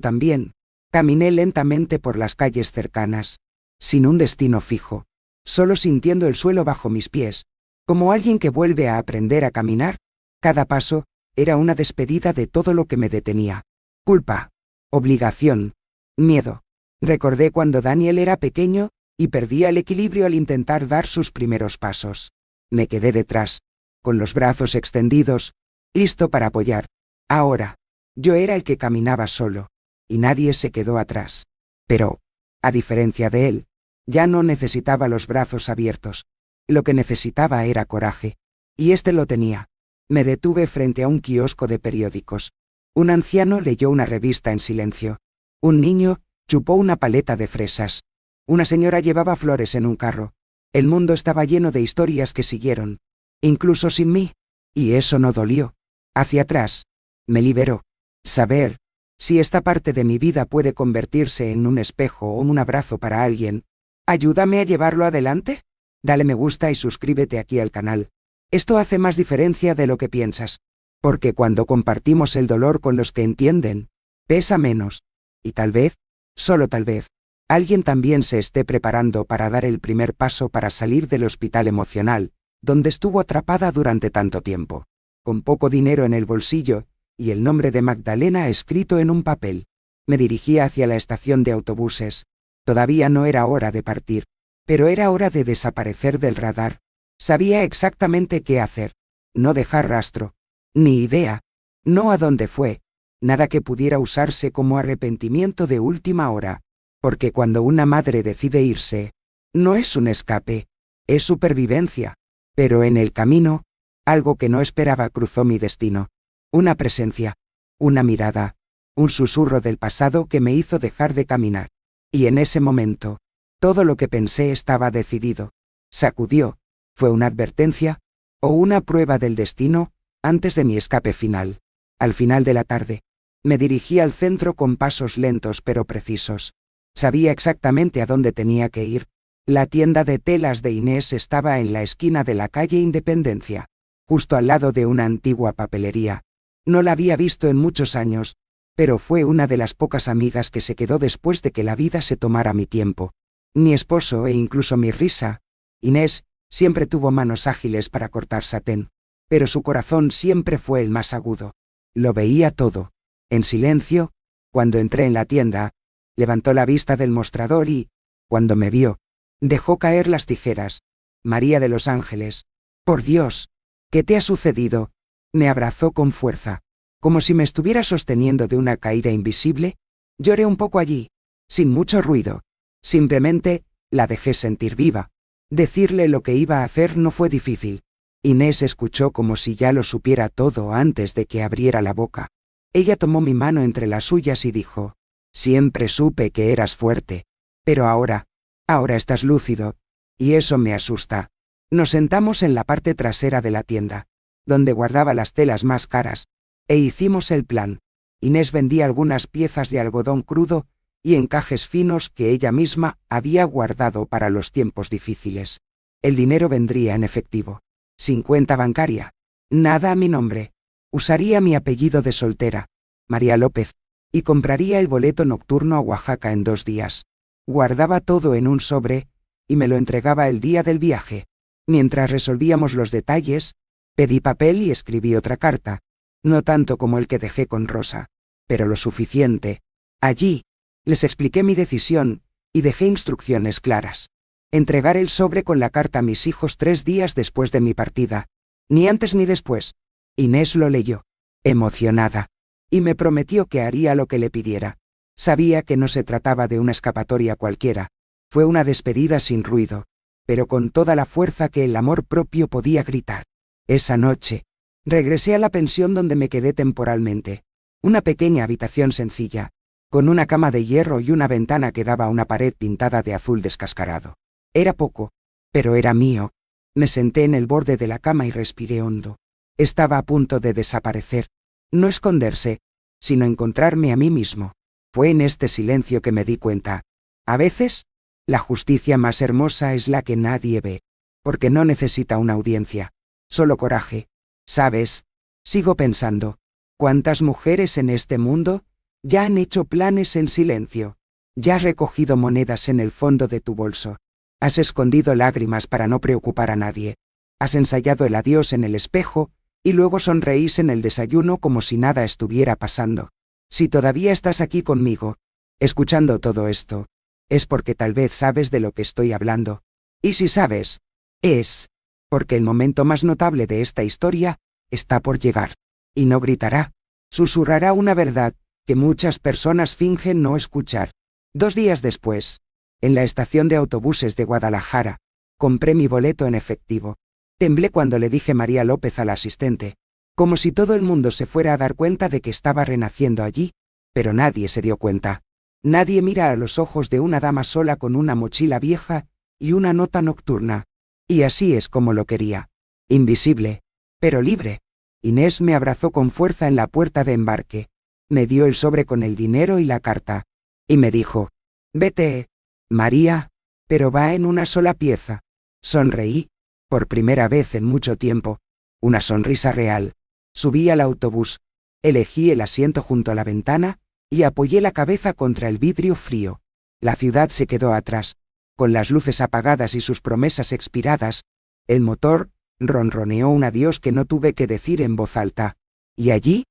Speaker 1: también, caminé lentamente por las calles cercanas, sin un destino fijo, solo sintiendo el suelo bajo mis pies, como alguien que vuelve a aprender a caminar. Cada paso era una despedida de todo lo que me detenía. Culpa, obligación, miedo. Recordé cuando Daniel era pequeño, y perdía el equilibrio al intentar dar sus primeros pasos. Me quedé detrás, con los brazos extendidos, listo para apoyar. Ahora, yo era el que caminaba solo, y nadie se quedó atrás. Pero, a diferencia de él, ya no necesitaba los brazos abiertos. Lo que necesitaba era coraje. Y este lo tenía. Me detuve frente a un kiosco de periódicos. Un anciano leyó una revista en silencio. Un niño chupó una paleta de fresas. Una señora llevaba flores en un carro. El mundo estaba lleno de historias que siguieron, incluso sin mí, y eso no dolió. Hacia atrás, me liberó. Saber si esta parte de mi vida puede convertirse en un espejo o un abrazo para alguien. ¿Ayúdame a llevarlo adelante? Dale me gusta y suscríbete aquí al canal. Esto hace más diferencia de lo que piensas, porque cuando compartimos el dolor con los que entienden, pesa menos. Y tal vez, solo tal vez, alguien también se esté preparando para dar el primer paso para salir del hospital emocional, donde estuvo atrapada durante tanto tiempo. Con poco dinero en el bolsillo, y el nombre de Magdalena escrito en un papel, me dirigía hacia la estación de autobuses. Todavía no era hora de partir, pero era hora de desaparecer del radar. Sabía exactamente qué hacer. No dejar rastro. Ni idea. No a dónde fue. Nada que pudiera usarse como arrepentimiento de última hora. Porque cuando una madre decide irse, no es un escape, es supervivencia. Pero en el camino, algo que no esperaba cruzó mi destino. Una presencia, una mirada, un susurro del pasado que me hizo dejar de caminar. Y en ese momento, todo lo que pensé estaba decidido. Sacudió. ¿Fue una advertencia? ¿O una prueba del destino? Antes de mi escape final. Al final de la tarde, me dirigí al centro con pasos lentos pero precisos. Sabía exactamente a dónde tenía que ir. La tienda de telas de Inés estaba en la esquina de la calle Independencia, justo al lado de una antigua papelería. No la había visto en muchos años, pero fue una de las pocas amigas que se quedó después de que la vida se tomara mi tiempo. Mi esposo e incluso mi risa. Inés siempre tuvo manos ágiles para cortar satén, pero su corazón siempre fue el más agudo. Lo veía todo. En silencio, cuando entré en la tienda, levantó la vista del mostrador y, cuando me vio, dejó caer las tijeras. María de los Ángeles. Por Dios, ¿qué te ha sucedido? Me abrazó con fuerza, como si me estuviera sosteniendo de una caída invisible. Lloré un poco allí, sin mucho ruido. Simplemente, la dejé sentir viva. Decirle lo que iba a hacer no fue difícil. Inés escuchó como si ya lo supiera todo antes de que abriera la boca. Ella tomó mi mano entre las suyas y dijo, siempre supe que eras fuerte, pero ahora estás lúcido, y eso me asusta. Nos sentamos en la parte trasera de la tienda, donde guardaba las telas más caras, e hicimos el plan. Inés vendía algunas piezas de algodón crudo y encajes finos que ella misma había guardado para los tiempos difíciles. El dinero vendría en efectivo, sin cuenta bancaria, nada a mi nombre. Usaría mi apellido de soltera, María López, y compraría el boleto nocturno a Oaxaca en 2 días. Guardaba todo en un sobre, y me lo entregaba el día del viaje. Mientras resolvíamos los detalles, pedí papel y escribí otra carta. No tanto como el que dejé con Rosa, pero lo suficiente. Allí, les expliqué mi decisión, y dejé instrucciones claras. Entregar el sobre con la carta a mis hijos 3 días después de mi partida. Ni antes ni después. Inés lo leyó, emocionada, y me prometió que haría lo que le pidiera. Sabía que no se trataba de una escapatoria cualquiera. Fue una despedida sin ruido, pero con toda la fuerza que el amor propio podía gritar. Esa noche, regresé a la pensión donde me quedé temporalmente. Una pequeña habitación sencilla, con una cama de hierro y una ventana que daba a una pared pintada de azul descascarado. Era poco, pero era mío. Me senté en el borde de la cama y respiré hondo. Estaba a punto de desaparecer. No esconderse, sino encontrarme a mí mismo. Fue en este silencio que me di cuenta. A veces, la justicia más hermosa es la que nadie ve, porque no necesita una audiencia, solo coraje. ¿Sabes? Sigo pensando. ¿Cuántas mujeres en este mundo ya han hecho planes en silencio? Ya has recogido monedas en el fondo de tu bolso. Has escondido lágrimas para no preocupar a nadie. Has ensayado el adiós en el espejo, y luego sonreís en el desayuno como si nada estuviera pasando. Si todavía estás aquí conmigo, escuchando todo esto, es porque tal vez sabes de lo que estoy hablando. Y si sabes, es porque el momento más notable de esta historia está por llegar. Y no gritará, susurrará una verdad que muchas personas fingen no escuchar. 2 días después, en la estación de autobuses de Guadalajara, compré mi boleto en efectivo. Temblé cuando le dije María López al asistente, como si todo el mundo se fuera a dar cuenta de que estaba renaciendo allí, pero nadie se dio cuenta. Nadie mira a los ojos de una dama sola con una mochila vieja y una nota nocturna. Y así es como lo quería. Invisible, pero libre. Inés me abrazó con fuerza en la puerta de embarque. Me dio el sobre con el dinero y la carta. Y me dijo, vete, María, pero va en una sola pieza. Sonreí, por primera vez en mucho tiempo. Una sonrisa real. Subí al autobús. Elegí el asiento junto a la ventana, y apoyé la cabeza contra el vidrio frío. La ciudad se quedó atrás, con las luces apagadas y sus promesas expiradas. El motor ronroneó un adiós que no tuve que decir en voz alta. Y allí,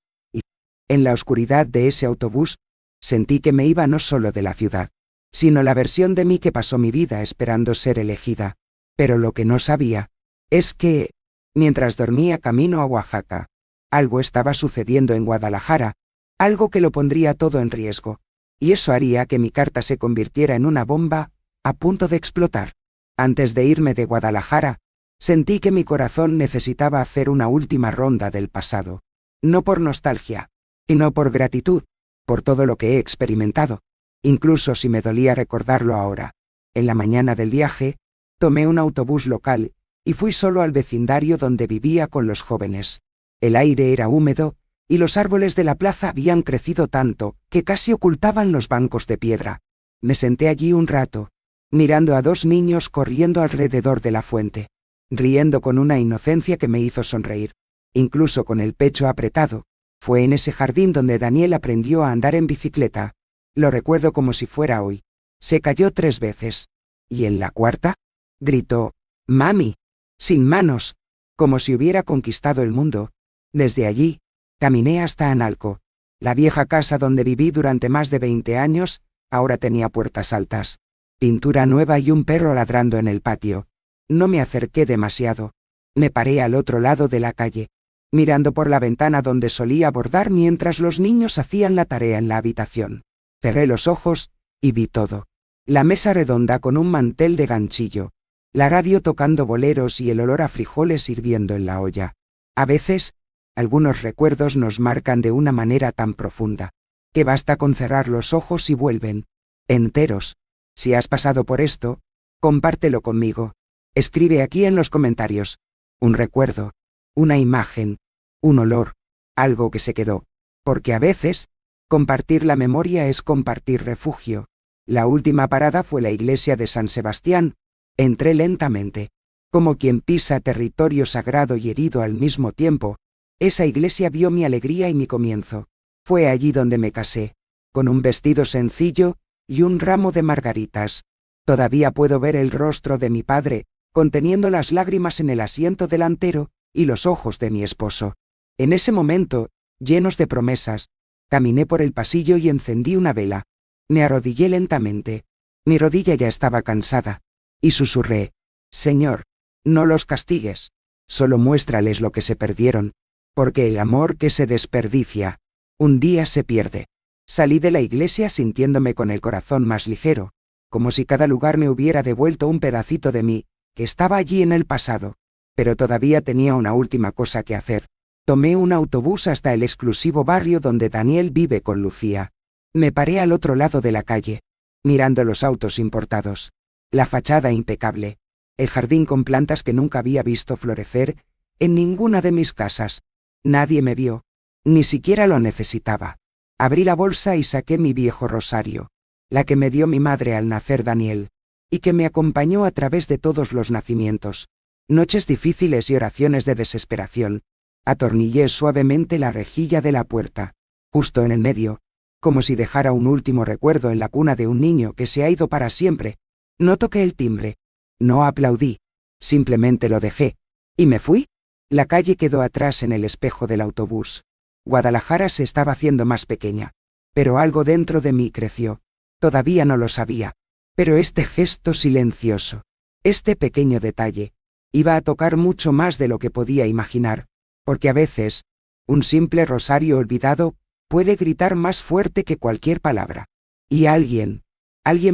Speaker 1: en la oscuridad de ese autobús, sentí que me iba no solo de la ciudad, sino la versión de mí que pasó mi vida esperando ser elegida. Pero lo que no sabía es que, mientras dormía camino a Oaxaca, algo estaba sucediendo en Guadalajara, algo que lo pondría todo en riesgo, y eso haría que mi carta se convirtiera en una bomba a punto de explotar. Antes de irme de Guadalajara, sentí que mi corazón necesitaba hacer una última ronda del pasado. No por nostalgia, y no por gratitud, por todo lo que he experimentado, incluso si me dolía recordarlo ahora. En la mañana del viaje, tomé un autobús local, y fui solo al vecindario donde vivía con los jóvenes. El aire era húmedo, y los árboles de la plaza habían crecido tanto que casi ocultaban los bancos de piedra. Me senté allí un rato, mirando a 2 niños corriendo alrededor de la fuente, riendo con una inocencia que me hizo sonreír, incluso con el pecho apretado. Fue en ese jardín donde Daniel aprendió a andar en bicicleta. Lo recuerdo como si fuera hoy. Se cayó 3 veces. Y en la cuarta, gritó, «Mami», sin manos, como si hubiera conquistado el mundo. Desde allí, caminé hasta Analco. La vieja casa donde viví durante más de 20 años, ahora tenía puertas altas, pintura nueva y un perro ladrando en el patio. No me acerqué demasiado. Me paré al otro lado de la calle, mirando por la ventana donde solía bordar mientras los niños hacían la tarea en la habitación. Cerré los ojos, y vi todo. La mesa redonda con un mantel de ganchillo, la radio tocando boleros y el olor a frijoles hirviendo en la olla. A veces, algunos recuerdos nos marcan de una manera tan profunda, que basta con cerrar los ojos y vuelven, enteros. Si has pasado por esto, compártelo conmigo. Escribe aquí en los comentarios. Un recuerdo, una imagen, un olor, algo que se quedó. Porque a veces, compartir la memoria es compartir refugio. La última parada fue la iglesia de San Sebastián. Entré lentamente, como quien pisa territorio sagrado y herido al mismo tiempo. Esa iglesia vio mi alegría y mi comienzo. Fue allí donde me casé, con un vestido sencillo y un ramo de margaritas. Todavía puedo ver el rostro de mi padre, conteniendo las lágrimas en el asiento delantero, y los ojos de mi esposo. En ese momento, llenos de promesas, caminé por el pasillo y encendí una vela. Me arrodillé lentamente. Mi rodilla ya estaba cansada. Y susurré: Señor, no los castigues. Solo muéstrales lo que se perdieron. Porque el amor que se desperdicia, un día se pierde. Salí de la iglesia sintiéndome con el corazón más ligero, como si cada lugar me hubiera devuelto un pedacito de mí, que estaba allí en el pasado. Pero todavía tenía una última cosa que hacer. Tomé un autobús hasta el exclusivo barrio donde Daniel vive con Lucía. Me paré al otro lado de la calle, mirando los autos importados. La fachada impecable. El jardín con plantas que nunca había visto florecer en ninguna de mis casas. Nadie me vio. Ni siquiera lo necesitaba. Abrí la bolsa y saqué mi viejo rosario, la que me dio mi madre al nacer Daniel, y que me acompañó a través de todos los nacimientos. Noches difíciles y oraciones de desesperación. Atornillé suavemente la rejilla de la puerta, justo en el medio, como si dejara un último recuerdo en la cuna de un niño que se ha ido para siempre. No toqué el timbre. No aplaudí. Simplemente lo dejé. ¿Y me fui? La calle quedó atrás en el espejo del autobús. Guadalajara se estaba haciendo más pequeña. Pero algo dentro de mí creció. Todavía no lo sabía. Pero este gesto silencioso, este pequeño detalle, iba a tocar mucho más de lo que podía imaginar. Porque a veces, un simple rosario olvidado puede gritar más fuerte que cualquier palabra. Y alguien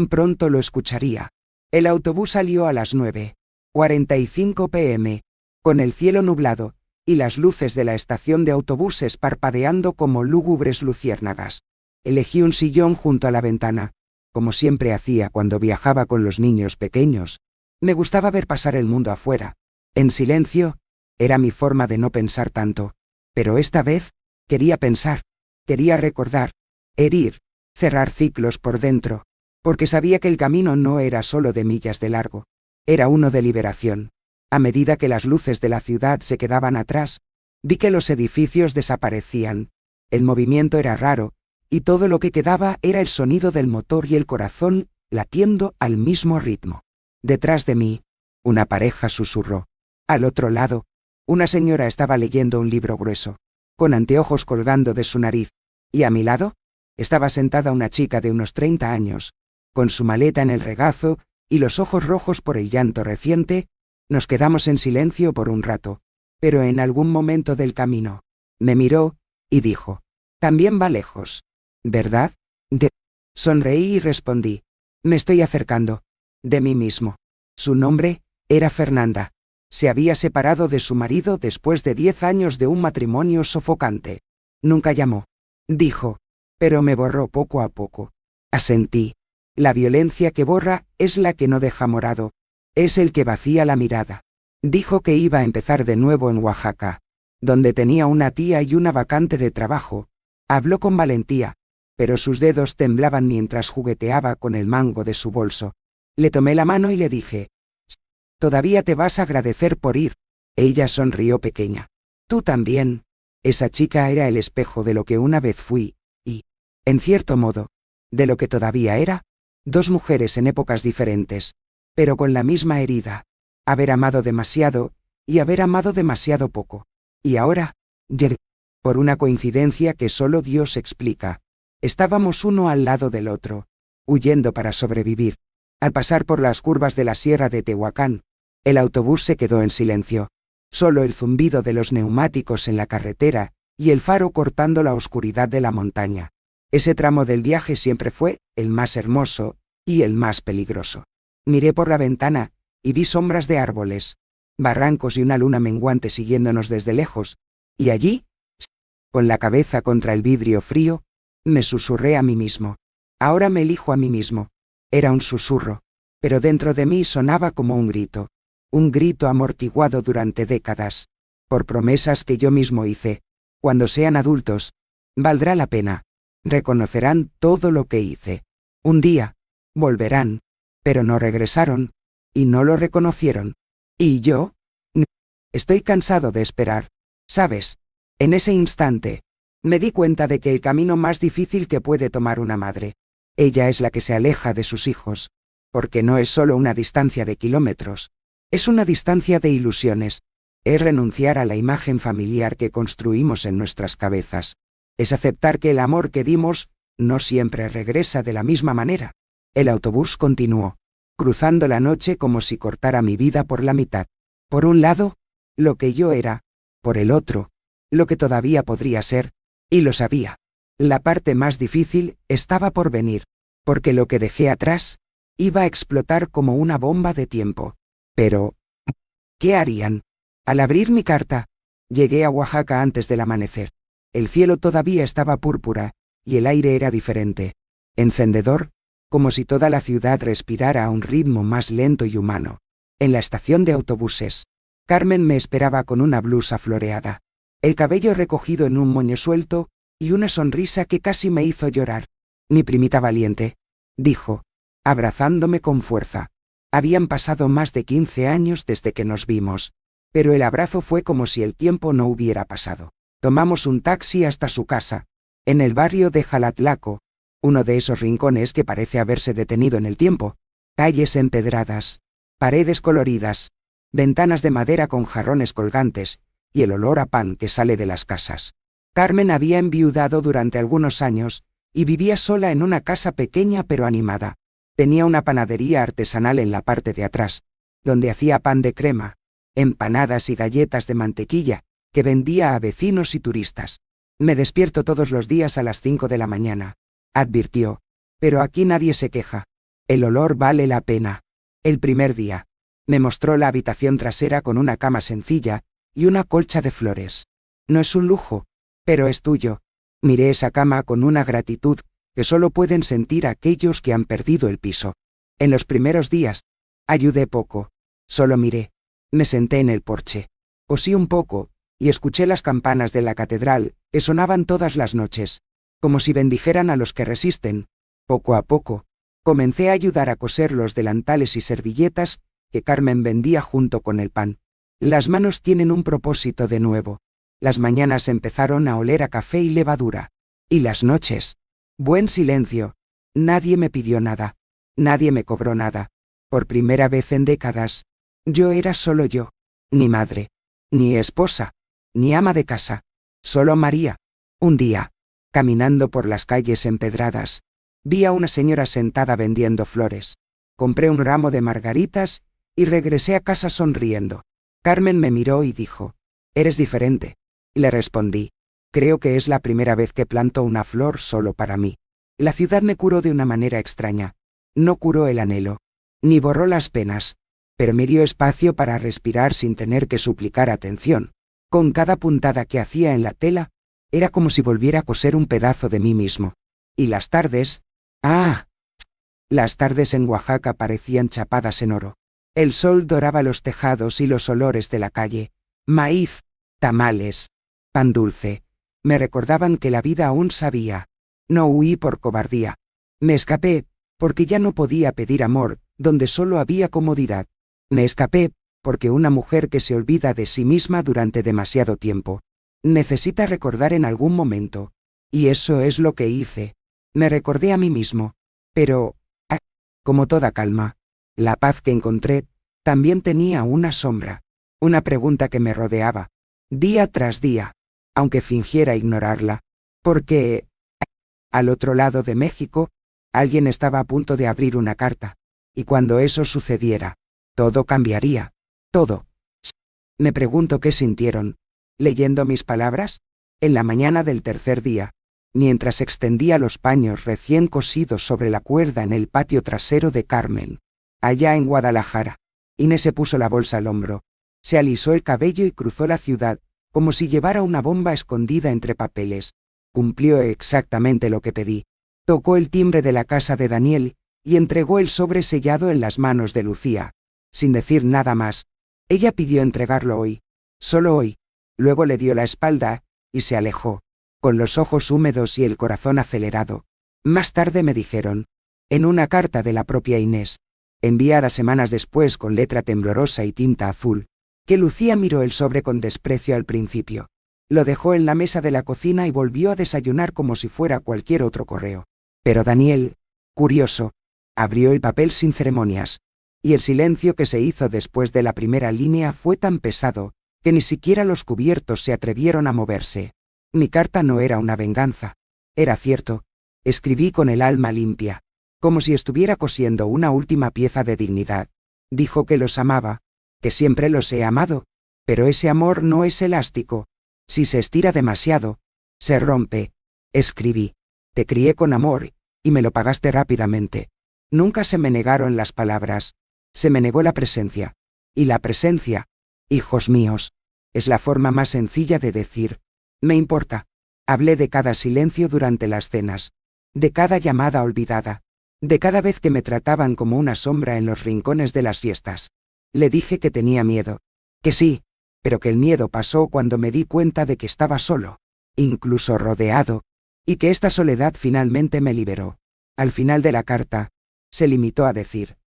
Speaker 1: pronto lo escucharía. El autobús salió a las 9:45 p.m., con el cielo nublado, y las luces de la estación de autobuses parpadeando como lúgubres luciérnagas. Elegí un sillón junto a la ventana, como siempre hacía cuando viajaba con los niños pequeños. Me gustaba ver pasar el mundo afuera. En silencio, era mi forma de no pensar tanto. Pero esta vez, quería pensar, quería recordar, herir, cerrar ciclos por dentro, porque sabía que el camino no era solo de millas de largo, era uno de liberación. A medida que las luces de la ciudad se quedaban atrás, vi que los edificios desaparecían. El movimiento era raro, y todo lo que quedaba era el sonido del motor y el corazón latiendo al mismo ritmo. Detrás de mí, una pareja susurró. Al otro lado, una señora estaba leyendo un libro grueso, con anteojos colgando de su nariz, y a mi lado, estaba sentada una chica de unos 30 años, con su maleta en el regazo y los ojos rojos por el llanto reciente. Nos quedamos en silencio por un rato, pero en algún momento del camino, me miró y dijo: «También va lejos, ¿verdad?» Sonreí y respondí: «Me estoy acercando. De mí mismo». Su nombre era Fernanda. Se había separado de su marido después de 10 años de un matrimonio sofocante. Nunca llamó, dijo, pero me borró poco a poco. Asentí. La violencia que borra es la que no deja morado. Es el que vacía la mirada. Dijo que iba a empezar de nuevo en Oaxaca, donde tenía una tía y una vacante de trabajo. Habló con valentía, pero sus dedos temblaban mientras jugueteaba con el mango de su bolso. Le tomé la mano y le dije: «Todavía te vas a agradecer por ir». Ella sonrió pequeña. «Tú también». Esa chica era el espejo de lo que una vez fui, y, en cierto modo, de lo que todavía era. Dos mujeres en épocas diferentes, pero con la misma herida. Haber amado demasiado, y haber amado demasiado poco. Y ahora, por una coincidencia que solo Dios explica, estábamos uno al lado del otro, huyendo para sobrevivir. Al pasar por las curvas de la sierra de Tehuacán, el autobús se quedó en silencio. Solo el zumbido de los neumáticos en la carretera, y el faro cortando la oscuridad de la montaña. Ese tramo del viaje siempre fue el más hermoso, y el más peligroso. Miré por la ventana, y vi sombras de árboles, barrancos y una luna menguante siguiéndonos desde lejos, y allí, con la cabeza contra el vidrio frío, me susurré a mí mismo. Ahora me elijo a mí mismo. Era un susurro, pero dentro de mí sonaba como un grito amortiguado durante décadas, por promesas que yo mismo hice. Cuando sean adultos, valdrá la pena. Reconocerán todo lo que hice. Un día, volverán, pero no regresaron, y no lo reconocieron. Y yo, estoy cansado de esperar. ¿Sabes? En ese instante, Me di cuenta de que el camino más difícil que puede tomar una madre, ella es la que se aleja de sus hijos, porque no es solo una distancia de kilómetros, es una distancia de ilusiones, es renunciar a la imagen familiar que construimos en nuestras cabezas, es aceptar que el amor que dimos no siempre regresa de la misma manera. El autobús continuó, cruzando la noche como si cortara mi vida por la mitad. Por un lado, lo que yo era, por el otro, lo que todavía podría ser, y lo sabía. La parte más difícil estaba por venir, porque lo que dejé atrás iba a explotar como una bomba de tiempo. Pero, ¿qué harían? Al abrir mi carta, llegué a Oaxaca antes del amanecer. El cielo todavía estaba púrpura, y el aire era diferente, encendedor, como si toda la ciudad respirara a un ritmo más lento y humano. En la estación de autobuses, Carmen me esperaba con una blusa floreada, el cabello recogido en un moño suelto, y una sonrisa que casi me hizo llorar. Mi primita valiente, dijo, abrazándome con fuerza. Habían pasado más de 15 años desde que nos vimos, pero el abrazo fue como si el tiempo no hubiera pasado. Tomamos un taxi hasta su casa, en el barrio de Jalatlaco, uno de esos rincones que parece haberse detenido en el tiempo, calles empedradas, paredes coloridas, ventanas de madera con jarrones colgantes, y el olor a pan que sale de las casas. Carmen había enviudado durante algunos años, y vivía sola en una casa pequeña pero animada. Tenía una panadería artesanal en la parte de atrás, donde hacía pan de crema, empanadas y galletas de mantequilla, que vendía a vecinos y turistas. Me despierto todos los días a las 5 de la mañana, advirtió, pero aquí nadie se queja. El olor vale la pena. El primer día, me mostró la habitación trasera con una cama sencilla y una colcha de flores. No es un lujo, pero es tuyo. Miré esa cama con una gratitud que solo pueden sentir aquellos que han perdido el piso. En los primeros días, ayudé poco. Solo miré. Me senté en el porche. Cosí un poco, y escuché las campanas de la catedral, que sonaban todas las noches, como si bendijeran a los que resisten. Poco a poco, comencé a ayudar a coser los delantales y servilletas que Carmen vendía junto con el pan. Las manos tienen un propósito de nuevo. Las mañanas empezaron a oler a café y levadura. Y las noches. Buen silencio. Nadie me pidió nada. Nadie me cobró nada. Por primera vez en décadas, yo era solo yo. Ni madre, ni esposa, ni ama de casa. Solo María. Un día, caminando por las calles empedradas, vi a una señora sentada vendiendo flores. Compré un ramo de margaritas y regresé a casa sonriendo. Carmen me miró y dijo, «Eres diferente». Le respondí, «Creo que es la primera vez que planto una flor solo para mí». La ciudad me curó de una manera extraña. No curó el anhelo, ni borró las penas, pero me dio espacio para respirar sin tener que suplicar atención. Con cada puntada que hacía en la tela, era como si volviera a coser un pedazo de mí mismo. Y las tardes, las tardes en Oaxaca parecían chapadas en oro. El sol doraba los tejados y los olores de la calle. Maíz, tamales, pan dulce. Me recordaban que la vida aún sabía. No huí por cobardía. Me escapé, porque ya no podía pedir amor, donde solo había comodidad. Me escapé, porque una mujer que se olvida de sí misma durante demasiado tiempo necesita recordar en algún momento. Y eso es lo que hice. Me recordé a mí mismo. Pero, como toda calma, la paz que encontré también tenía una sombra, una pregunta que me rodeaba, día tras día, aunque fingiera ignorarla, porque, al otro lado de México, alguien estaba a punto de abrir una carta, y cuando eso sucediera, todo cambiaría, todo. Me pregunto qué sintieron, leyendo mis palabras, en la mañana del tercer día, mientras extendía los paños recién cosidos sobre la cuerda en el patio trasero de Carmen. Allá en Guadalajara, Inés se puso la bolsa al hombro, se alisó el cabello y cruzó la ciudad, como si llevara una bomba escondida entre papeles. Cumplió exactamente lo que pedí. Tocó el timbre de la casa de Daniel, y entregó el sobre sellado en las manos de Lucía. Sin decir nada más, ella pidió entregarlo hoy, solo hoy. Luego le dio la espalda, y se alejó, con los ojos húmedos y el corazón acelerado. Más tarde me dijeron, en una carta de la propia Inés, enviada semanas después con letra temblorosa y tinta azul, que Lucía miró el sobre con desprecio al principio, Lo dejó en la mesa de la cocina y volvió a desayunar como si fuera cualquier otro correo. Pero Daniel, curioso, abrió el papel sin ceremonias, y el silencio que se hizo después de la primera línea fue tan pesado, que ni siquiera los cubiertos se atrevieron a moverse. Mi carta no era una venganza. Era cierto. Escribí con el alma limpia, como si estuviera cosiendo una última pieza de dignidad. Dijo que los amaba, que siempre los he amado, pero ese amor no es elástico. Si se estira demasiado, se rompe. Escribí: te crié con amor, y me lo pagaste rápidamente. Nunca se me negaron las palabras, se me negó la presencia. Y la presencia, hijos míos, es la forma más sencilla de decir: me importa. Hablé de cada silencio durante las cenas, de cada llamada olvidada, de cada vez que me trataban como una sombra en los rincones de las fiestas. Le dije que tenía miedo, que sí, pero que el miedo pasó cuando me di cuenta de que estaba solo, incluso rodeado, y que esta soledad finalmente me liberó. Al final de la carta, se limitó a decir: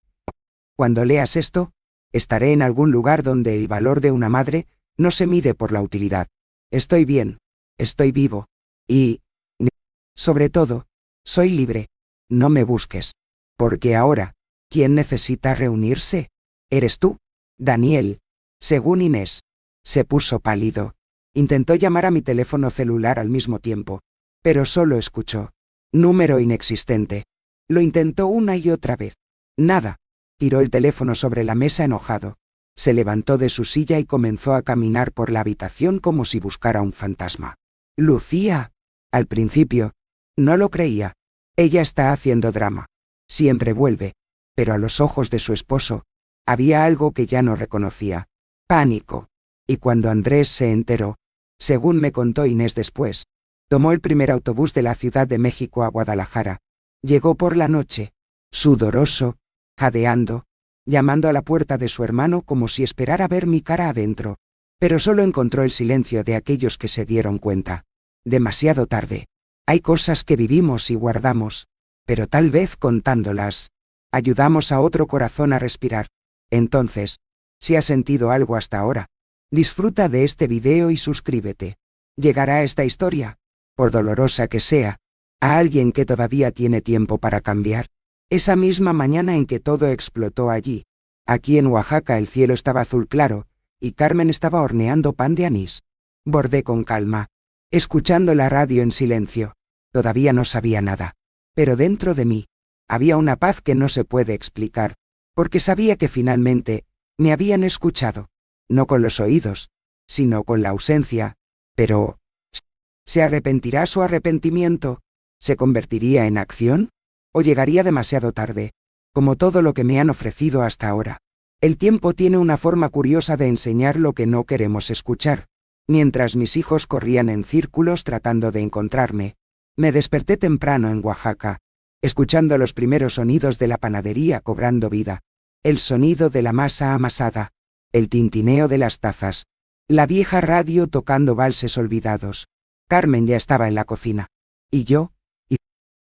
Speaker 1: cuando leas esto, estaré en algún lugar donde el valor de una madre no se mide por la utilidad. Estoy bien, estoy vivo, y, sobre todo, soy libre. No me busques. Porque ahora, ¿quién necesita reunirse? ¿Eres tú? Daniel. Según Inés. Se puso pálido. Intentó llamar a mi teléfono celular al mismo tiempo, pero solo escuchó: número inexistente. Lo intentó una y otra vez. Nada. Tiró el teléfono sobre la mesa enojado. Se levantó de su silla y comenzó a caminar por la habitación como si buscara un fantasma. Lucía. Al principio, no lo creía. Ella está haciendo drama. Siempre vuelve. Pero a los ojos de su esposo, había algo que ya no reconocía: pánico. Y cuando Andrés se enteró, según me contó Inés después, tomó el primer autobús de la Ciudad de México a Guadalajara. Llegó por la noche, sudoroso, jadeando, llamando a la puerta de su hermano como si esperara ver mi cara adentro. Pero solo encontró el silencio de aquellos que se dieron cuenta. Demasiado tarde. Hay cosas que vivimos y guardamos, pero tal vez contándolas, ayudamos a otro corazón a respirar. Entonces, si has sentido algo hasta ahora, disfruta de este video y suscríbete. Llegará esta historia, por dolorosa que sea, a alguien que todavía tiene tiempo para cambiar. Esa misma mañana en que todo explotó allí, aquí en Oaxaca el cielo estaba azul claro, y Carmen estaba horneando pan de anís. Bordé con calma, escuchando la radio en silencio. Todavía no sabía nada, pero dentro de mí, había una paz que no se puede explicar, porque sabía que finalmente, me habían escuchado. No con los oídos, sino con la ausencia. Pero, ¿se arrepentirá su arrepentimiento? ¿Se convertiría en acción? ¿O llegaría demasiado tarde, como todo lo que me han ofrecido hasta ahora? El tiempo tiene una forma curiosa de enseñar lo que no queremos escuchar. Mientras mis hijos corrían en círculos tratando de encontrarme, me desperté temprano en Oaxaca, escuchando los primeros sonidos de la panadería cobrando vida. El sonido de la masa amasada, el tintineo de las tazas, la vieja radio tocando valses olvidados. Carmen ya estaba en la cocina. Y yo,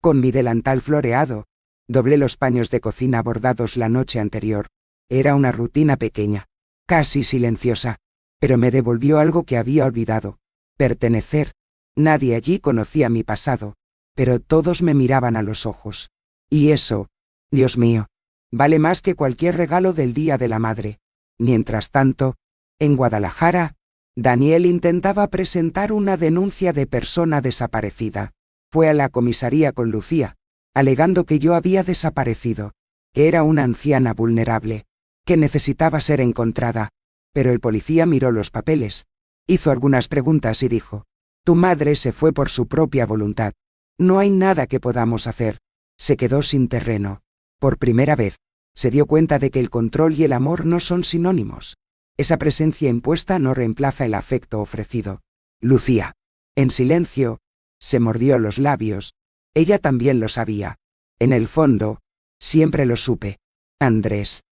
Speaker 1: con mi delantal floreado, doblé los paños de cocina bordados la noche anterior. Era una rutina pequeña, casi silenciosa, pero me devolvió algo que había olvidado: pertenecer. Nadie allí conocía mi pasado, pero todos me miraban a los ojos. Y eso, Dios mío, vale más que cualquier regalo del Día de la Madre. Mientras tanto, en Guadalajara, Daniel intentaba presentar una denuncia de persona desaparecida. Fue a la comisaría con Lucía, alegando que yo había desaparecido, que era una anciana vulnerable, que necesitaba ser encontrada. Pero el policía miró los papeles, hizo algunas preguntas y dijo: tu madre se fue por su propia voluntad. No hay nada que podamos hacer. Se quedó sin terreno. Por primera vez, se dio cuenta de que el control y el amor no son sinónimos. Esa presencia impuesta no reemplaza el afecto ofrecido. Lucía, en silencio, se mordió los labios. Ella también lo sabía. En el fondo, siempre lo supe. Andrés.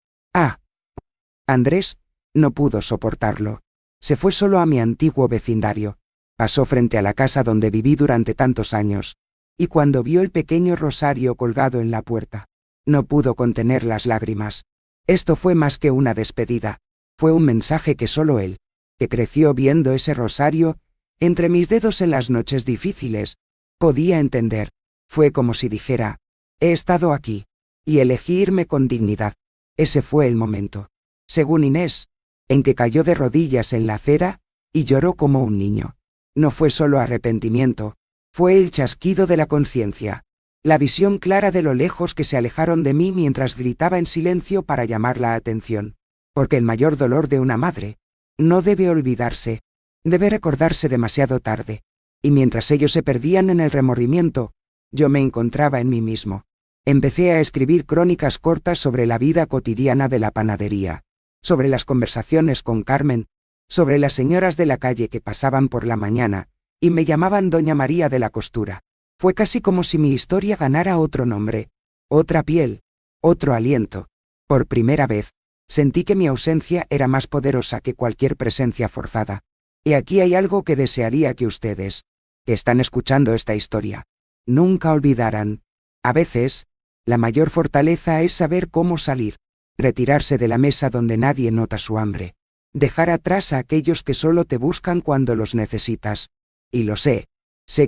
Speaker 1: Andrés no pudo soportarlo. Se fue solo a mi antiguo vecindario. Pasó frente a la casa donde viví durante tantos años. Y cuando vio el pequeño rosario colgado en la puerta, no pudo contener las lágrimas. Esto fue más que una despedida. Fue un mensaje que solo él, que creció viendo ese rosario, Entre mis dedos en las noches difíciles, podía entender. Fue como si dijera, he estado aquí, y elegí irme con dignidad. Ese fue el momento, según Inés, en que cayó de rodillas en la acera, y lloró como un niño. No fue solo arrepentimiento, fue el chasquido de la conciencia, la visión clara de lo lejos que se alejaron de mí mientras gritaba en silencio para llamar la atención. Porque el mayor dolor de una madre no debe olvidarse, debe recordarse demasiado tarde. Y mientras ellos se perdían en el remordimiento, yo me encontraba en mí mismo. Empecé a escribir crónicas cortas sobre la vida cotidiana de la panadería, sobre las conversaciones con Carmen, sobre las señoras de la calle que pasaban por la mañana, y me llamaban Doña María de la Costura. Fue casi como si mi historia ganara otro nombre, otra piel, otro aliento. Por primera vez, sentí que mi ausencia era más poderosa que cualquier presencia forzada. Y aquí hay algo que desearía que ustedes, que están escuchando esta historia, nunca olvidaran. A veces, la mayor fortaleza es saber cómo salir, retirarse de la mesa donde nadie nota su hambre, dejar atrás a aquellos que solo te buscan cuando los necesitas. Y lo sé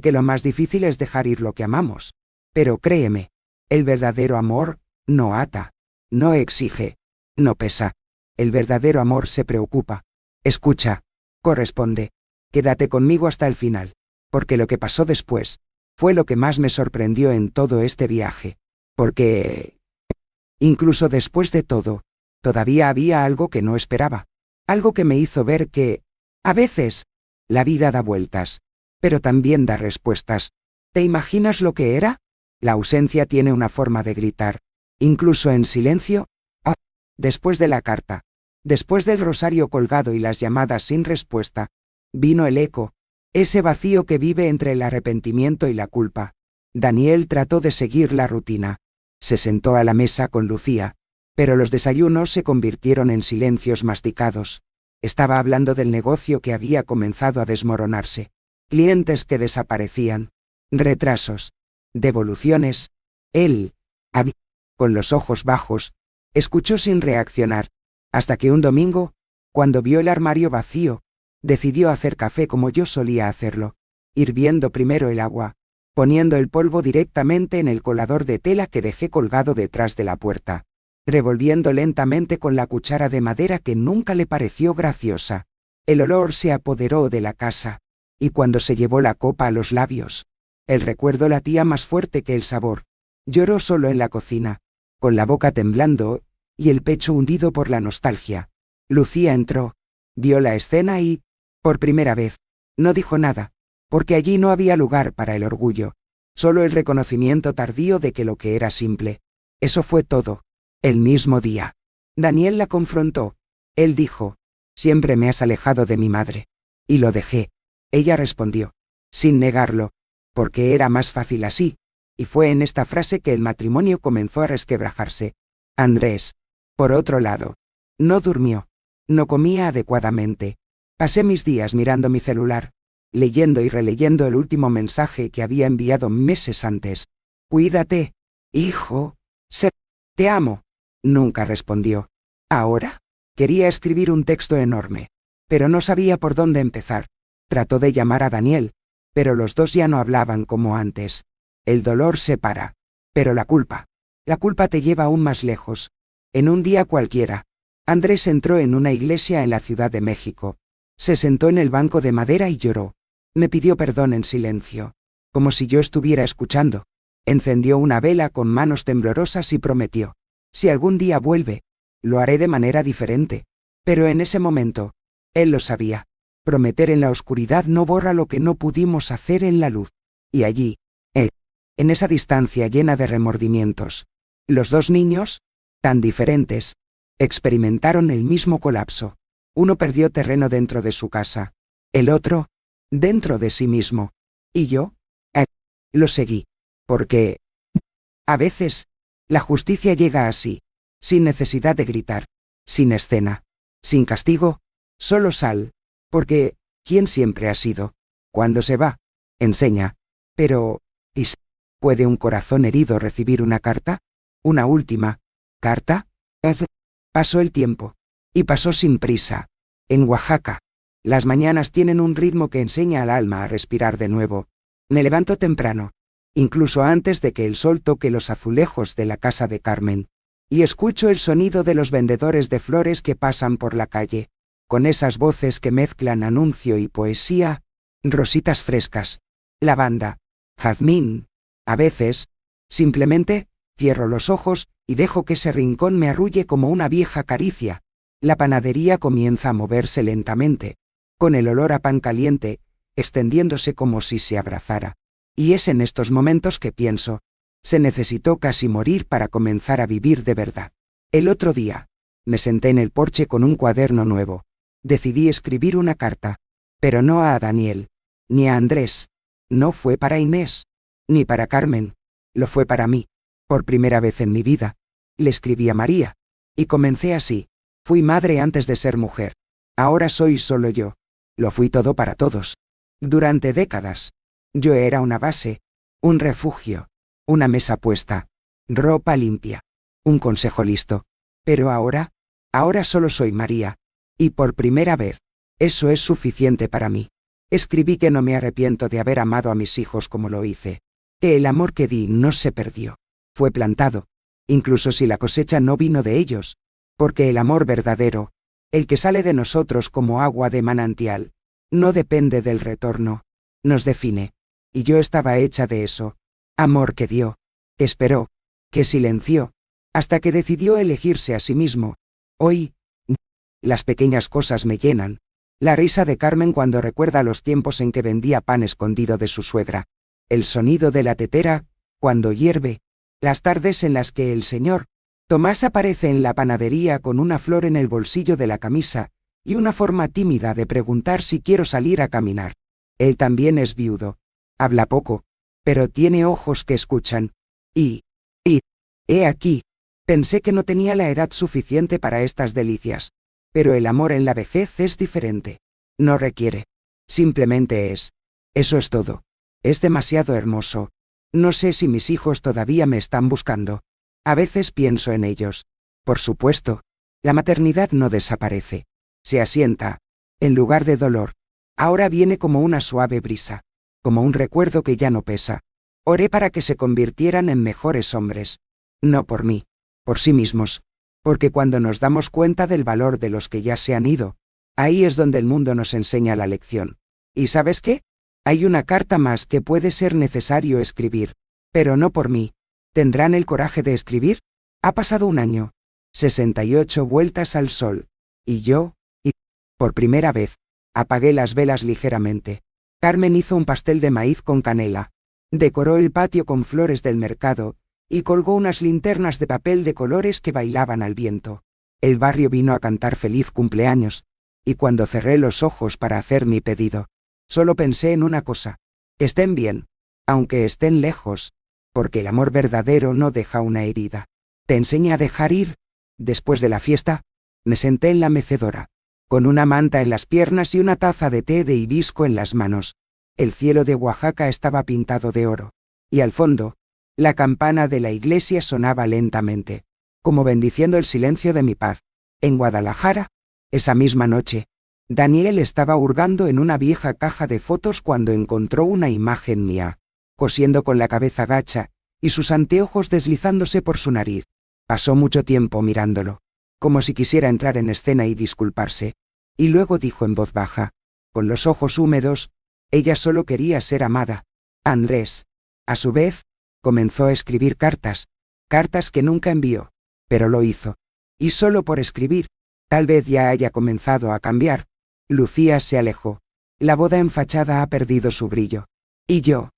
Speaker 1: que lo más difícil es dejar ir lo que amamos. Pero créeme, el verdadero amor no ata, no exige, no pesa. El verdadero amor se preocupa, escucha, corresponde. Quédate conmigo hasta el final, porque lo que pasó después fue lo que más me sorprendió en todo este viaje. Porque, incluso después de todo, todavía había algo que no esperaba, algo que me hizo ver que, a veces, la vida da vueltas, pero también da respuestas. ¿Te imaginas lo que era? La ausencia tiene una forma de gritar, incluso en silencio. Ah, después de la carta, después del rosario colgado y las llamadas sin respuesta, vino el eco, ese vacío que vive entre el arrepentimiento y la culpa. Daniel trató de seguir la rutina. Se sentó a la mesa con Lucía, pero los desayunos se convirtieron en silencios masticados. Estaba hablando del negocio que había comenzado a desmoronarse. Clientes que desaparecían, retrasos, devoluciones. Él, con los ojos bajos, escuchó sin reaccionar, hasta que un domingo, cuando vio el armario vacío, decidió hacer café como yo solía hacerlo, hirviendo primero el agua, poniendo el polvo directamente en el colador de tela que dejé colgado detrás de la puerta, revolviendo lentamente con la cuchara de madera que nunca le pareció graciosa. El olor se apoderó de la casa, y cuando se llevó la copa a los labios, el recuerdo latía más fuerte que el sabor. Lloró solo en la cocina, con la boca temblando, y el pecho hundido por la nostalgia. Lucía entró, vio la escena y, por primera vez, no dijo nada, porque allí no había lugar para el orgullo, solo el reconocimiento tardío de que lo que era simple. Eso fue todo. El mismo día, Daniel la confrontó. Él dijo, siempre me has alejado de mi madre. Y lo dejé. Ella respondió, sin negarlo, porque era más fácil así, y fue en esta frase que el matrimonio comenzó a resquebrajarse. Andrés, por otro lado, no durmió, no comía adecuadamente. Pasé mis días mirando mi celular, leyendo y releyendo el último mensaje que había enviado meses antes. Cuídate, hijo. Te amo. Nunca respondió. ¿Ahora? Quería escribir un texto enorme, pero no sabía por dónde empezar. Trató de llamar a Daniel, pero los dos ya no hablaban como antes. El dolor separa, pero la culpa te lleva aún más lejos. En un día cualquiera, Andrés entró en una iglesia en la Ciudad de México. Se sentó en el banco de madera y lloró. Me pidió perdón en silencio, como si yo estuviera escuchando. Encendió una vela con manos temblorosas y prometió, si algún día vuelve, lo haré de manera diferente. Pero en ese momento, él lo sabía. Prometer en la oscuridad no borra lo que no pudimos hacer en la luz. Y allí, en esa distancia llena de remordimientos, los dos niños, tan diferentes, experimentaron el mismo colapso. Uno perdió terreno dentro de su casa, el otro, dentro de sí mismo. Y yo, lo seguí, porque, a veces, la justicia llega así, sin necesidad de gritar, sin escena, sin castigo, solo sal, porque, ¿quién siempre ha sido? Cuando se va, enseña. Pero, ¿puede un corazón herido recibir una carta? ¿Una última carta? Pasó el tiempo, y pasó sin prisa. En Oaxaca, Las mañanas tienen un ritmo que enseña al alma a respirar de nuevo. Me levanto temprano, incluso antes de que el sol toque los azulejos de la casa de Carmen, y escucho el sonido de los vendedores de flores que pasan por la calle, con esas voces que mezclan anuncio y poesía, rositas frescas, lavanda, jazmín. A veces, simplemente, cierro los ojos y dejo que ese rincón me arrulle como una vieja caricia. La panadería comienza a moverse lentamente, con el olor a pan caliente, extendiéndose como si se abrazara. Y es en estos momentos que pienso, se necesitó casi morir para comenzar a vivir de verdad. El otro día, me senté en el porche con un cuaderno nuevo. Decidí escribir una carta, pero no a Daniel, ni a Andrés. No fue para Inés, ni para Carmen, lo fue para mí. Por primera vez en mi vida, le escribí a María, y comencé así. Fui madre antes de ser mujer. Ahora soy solo yo. Lo fui todo para todos. Durante décadas, yo era una base, un refugio, una mesa puesta, ropa limpia, un consejo listo. Pero ahora solo soy María. Y por primera vez, eso es suficiente para mí. Escribí que no me arrepiento de haber amado a mis hijos como lo hice. Que el amor que di no se perdió. Fue plantado, incluso si la cosecha no vino de ellos. Porque el amor verdadero, el que sale de nosotros como agua de manantial, no depende del retorno, nos define. Y yo estaba hecha de eso. Amor que dio, que esperó, que silenció, hasta que decidió elegirse a sí mismo. Hoy, las pequeñas cosas me llenan. La risa de Carmen cuando recuerda los tiempos en que vendía pan escondido de su suegra. El sonido de la tetera, cuando hierve. Las tardes en las que el señor Tomás aparece en la panadería con una flor en el bolsillo de la camisa, y una forma tímida de preguntar si quiero salir a caminar. Él también es viudo. Habla poco, pero tiene ojos que escuchan. He aquí. Pensé que no tenía la edad suficiente para estas delicias. Pero el amor en la vejez es diferente. No requiere. Simplemente es. Eso es todo. Es demasiado hermoso. No sé si mis hijos todavía me están buscando. A veces pienso en ellos. Por supuesto, la maternidad no desaparece. Se asienta. En lugar de dolor, ahora viene como una suave brisa. Como un recuerdo que ya no pesa. Oré para que se convirtieran en mejores hombres. No por mí. Por sí mismos. Porque cuando nos damos cuenta del valor de los que ya se han ido, ahí es donde el mundo nos enseña la lección. ¿Y sabes qué? Hay una carta más que puede ser necesario escribir. Pero no por mí. ¿Tendrán el coraje de escribir? Ha pasado un año. 68 vueltas al sol. Y yo, por primera vez, apagué las velas ligeramente. Carmen hizo un pastel de maíz con canela. Decoró el patio con flores del mercado, y colgó unas linternas de papel de colores que bailaban al viento. El barrio vino a cantar feliz cumpleaños, y cuando cerré los ojos para hacer mi pedido, solo pensé en una cosa. Estén bien, aunque estén lejos, porque el amor verdadero no deja una herida. ¿Te enseña a dejar ir? Después de la fiesta, me senté en la mecedora, con una manta en las piernas y una taza de té de hibisco en las manos. El cielo de Oaxaca estaba pintado de oro, y al fondo, la campana de la iglesia sonaba lentamente, como bendiciendo el silencio de mi paz. En Guadalajara, esa misma noche, Daniel estaba hurgando en una vieja caja de fotos cuando encontró una imagen mía, cosiendo con la cabeza gacha, y sus anteojos deslizándose por su nariz. Pasó mucho tiempo mirándolo, como si quisiera entrar en escena y disculparse, y luego dijo en voz baja, con los ojos húmedos, ella solo quería ser amada. Andrés, a su vez, comenzó a escribir cartas que nunca envió, pero lo hizo. Y solo por escribir, tal vez ya haya comenzado a cambiar. Lucía se alejó. La boda en fachada ha perdido su brillo. Y yo,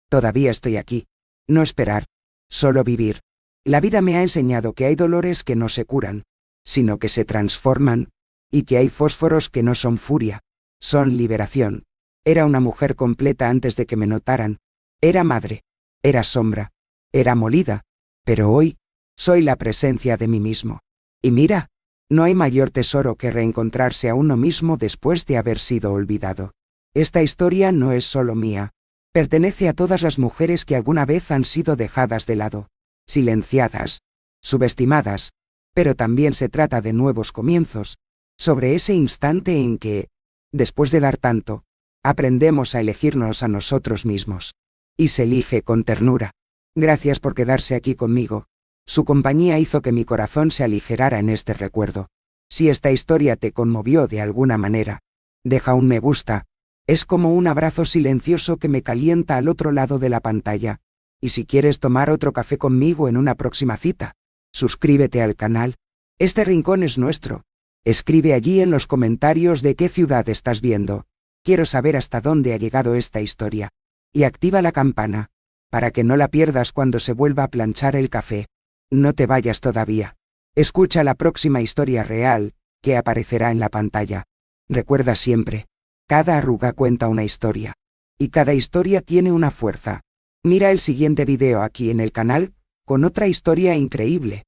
Speaker 1: todavía estoy aquí. No esperar, solo vivir. La vida me ha enseñado que hay dolores que no se curan, sino que se transforman, y que hay fósforos que no son furia, son liberación. Era una mujer completa antes de que me notaran. Era madre, era sombra, era molida, pero hoy, soy la presencia de mí mismo. Y mira, no hay mayor tesoro que reencontrarse a uno mismo después de haber sido olvidado. Esta historia no es solo mía. Pertenece a todas las mujeres que alguna vez han sido dejadas de lado, silenciadas, subestimadas, pero también se trata de nuevos comienzos. sobre ese instante en que, después de dar tanto, aprendemos a elegirnos a nosotros mismos. Y se elige con ternura. Gracias por quedarse aquí conmigo. Su compañía hizo que mi corazón se aligerara en este recuerdo. Si esta historia te conmovió de alguna manera, deja un me gusta. Es como un abrazo silencioso que me calienta al otro lado de la pantalla. Y si quieres tomar otro café conmigo en una próxima cita, suscríbete al canal. Este rincón es nuestro. Escribe allí en los comentarios de qué ciudad estás viendo. Quiero saber hasta dónde ha llegado esta historia. Y activa la campana, para que no la pierdas cuando se vuelva a planchar el café. No te vayas todavía. Escucha la próxima historia real, que aparecerá en la pantalla. Recuerda siempre, cada arruga cuenta una historia. Y cada historia tiene una fuerza. Mira el siguiente video aquí en el canal, con otra historia increíble.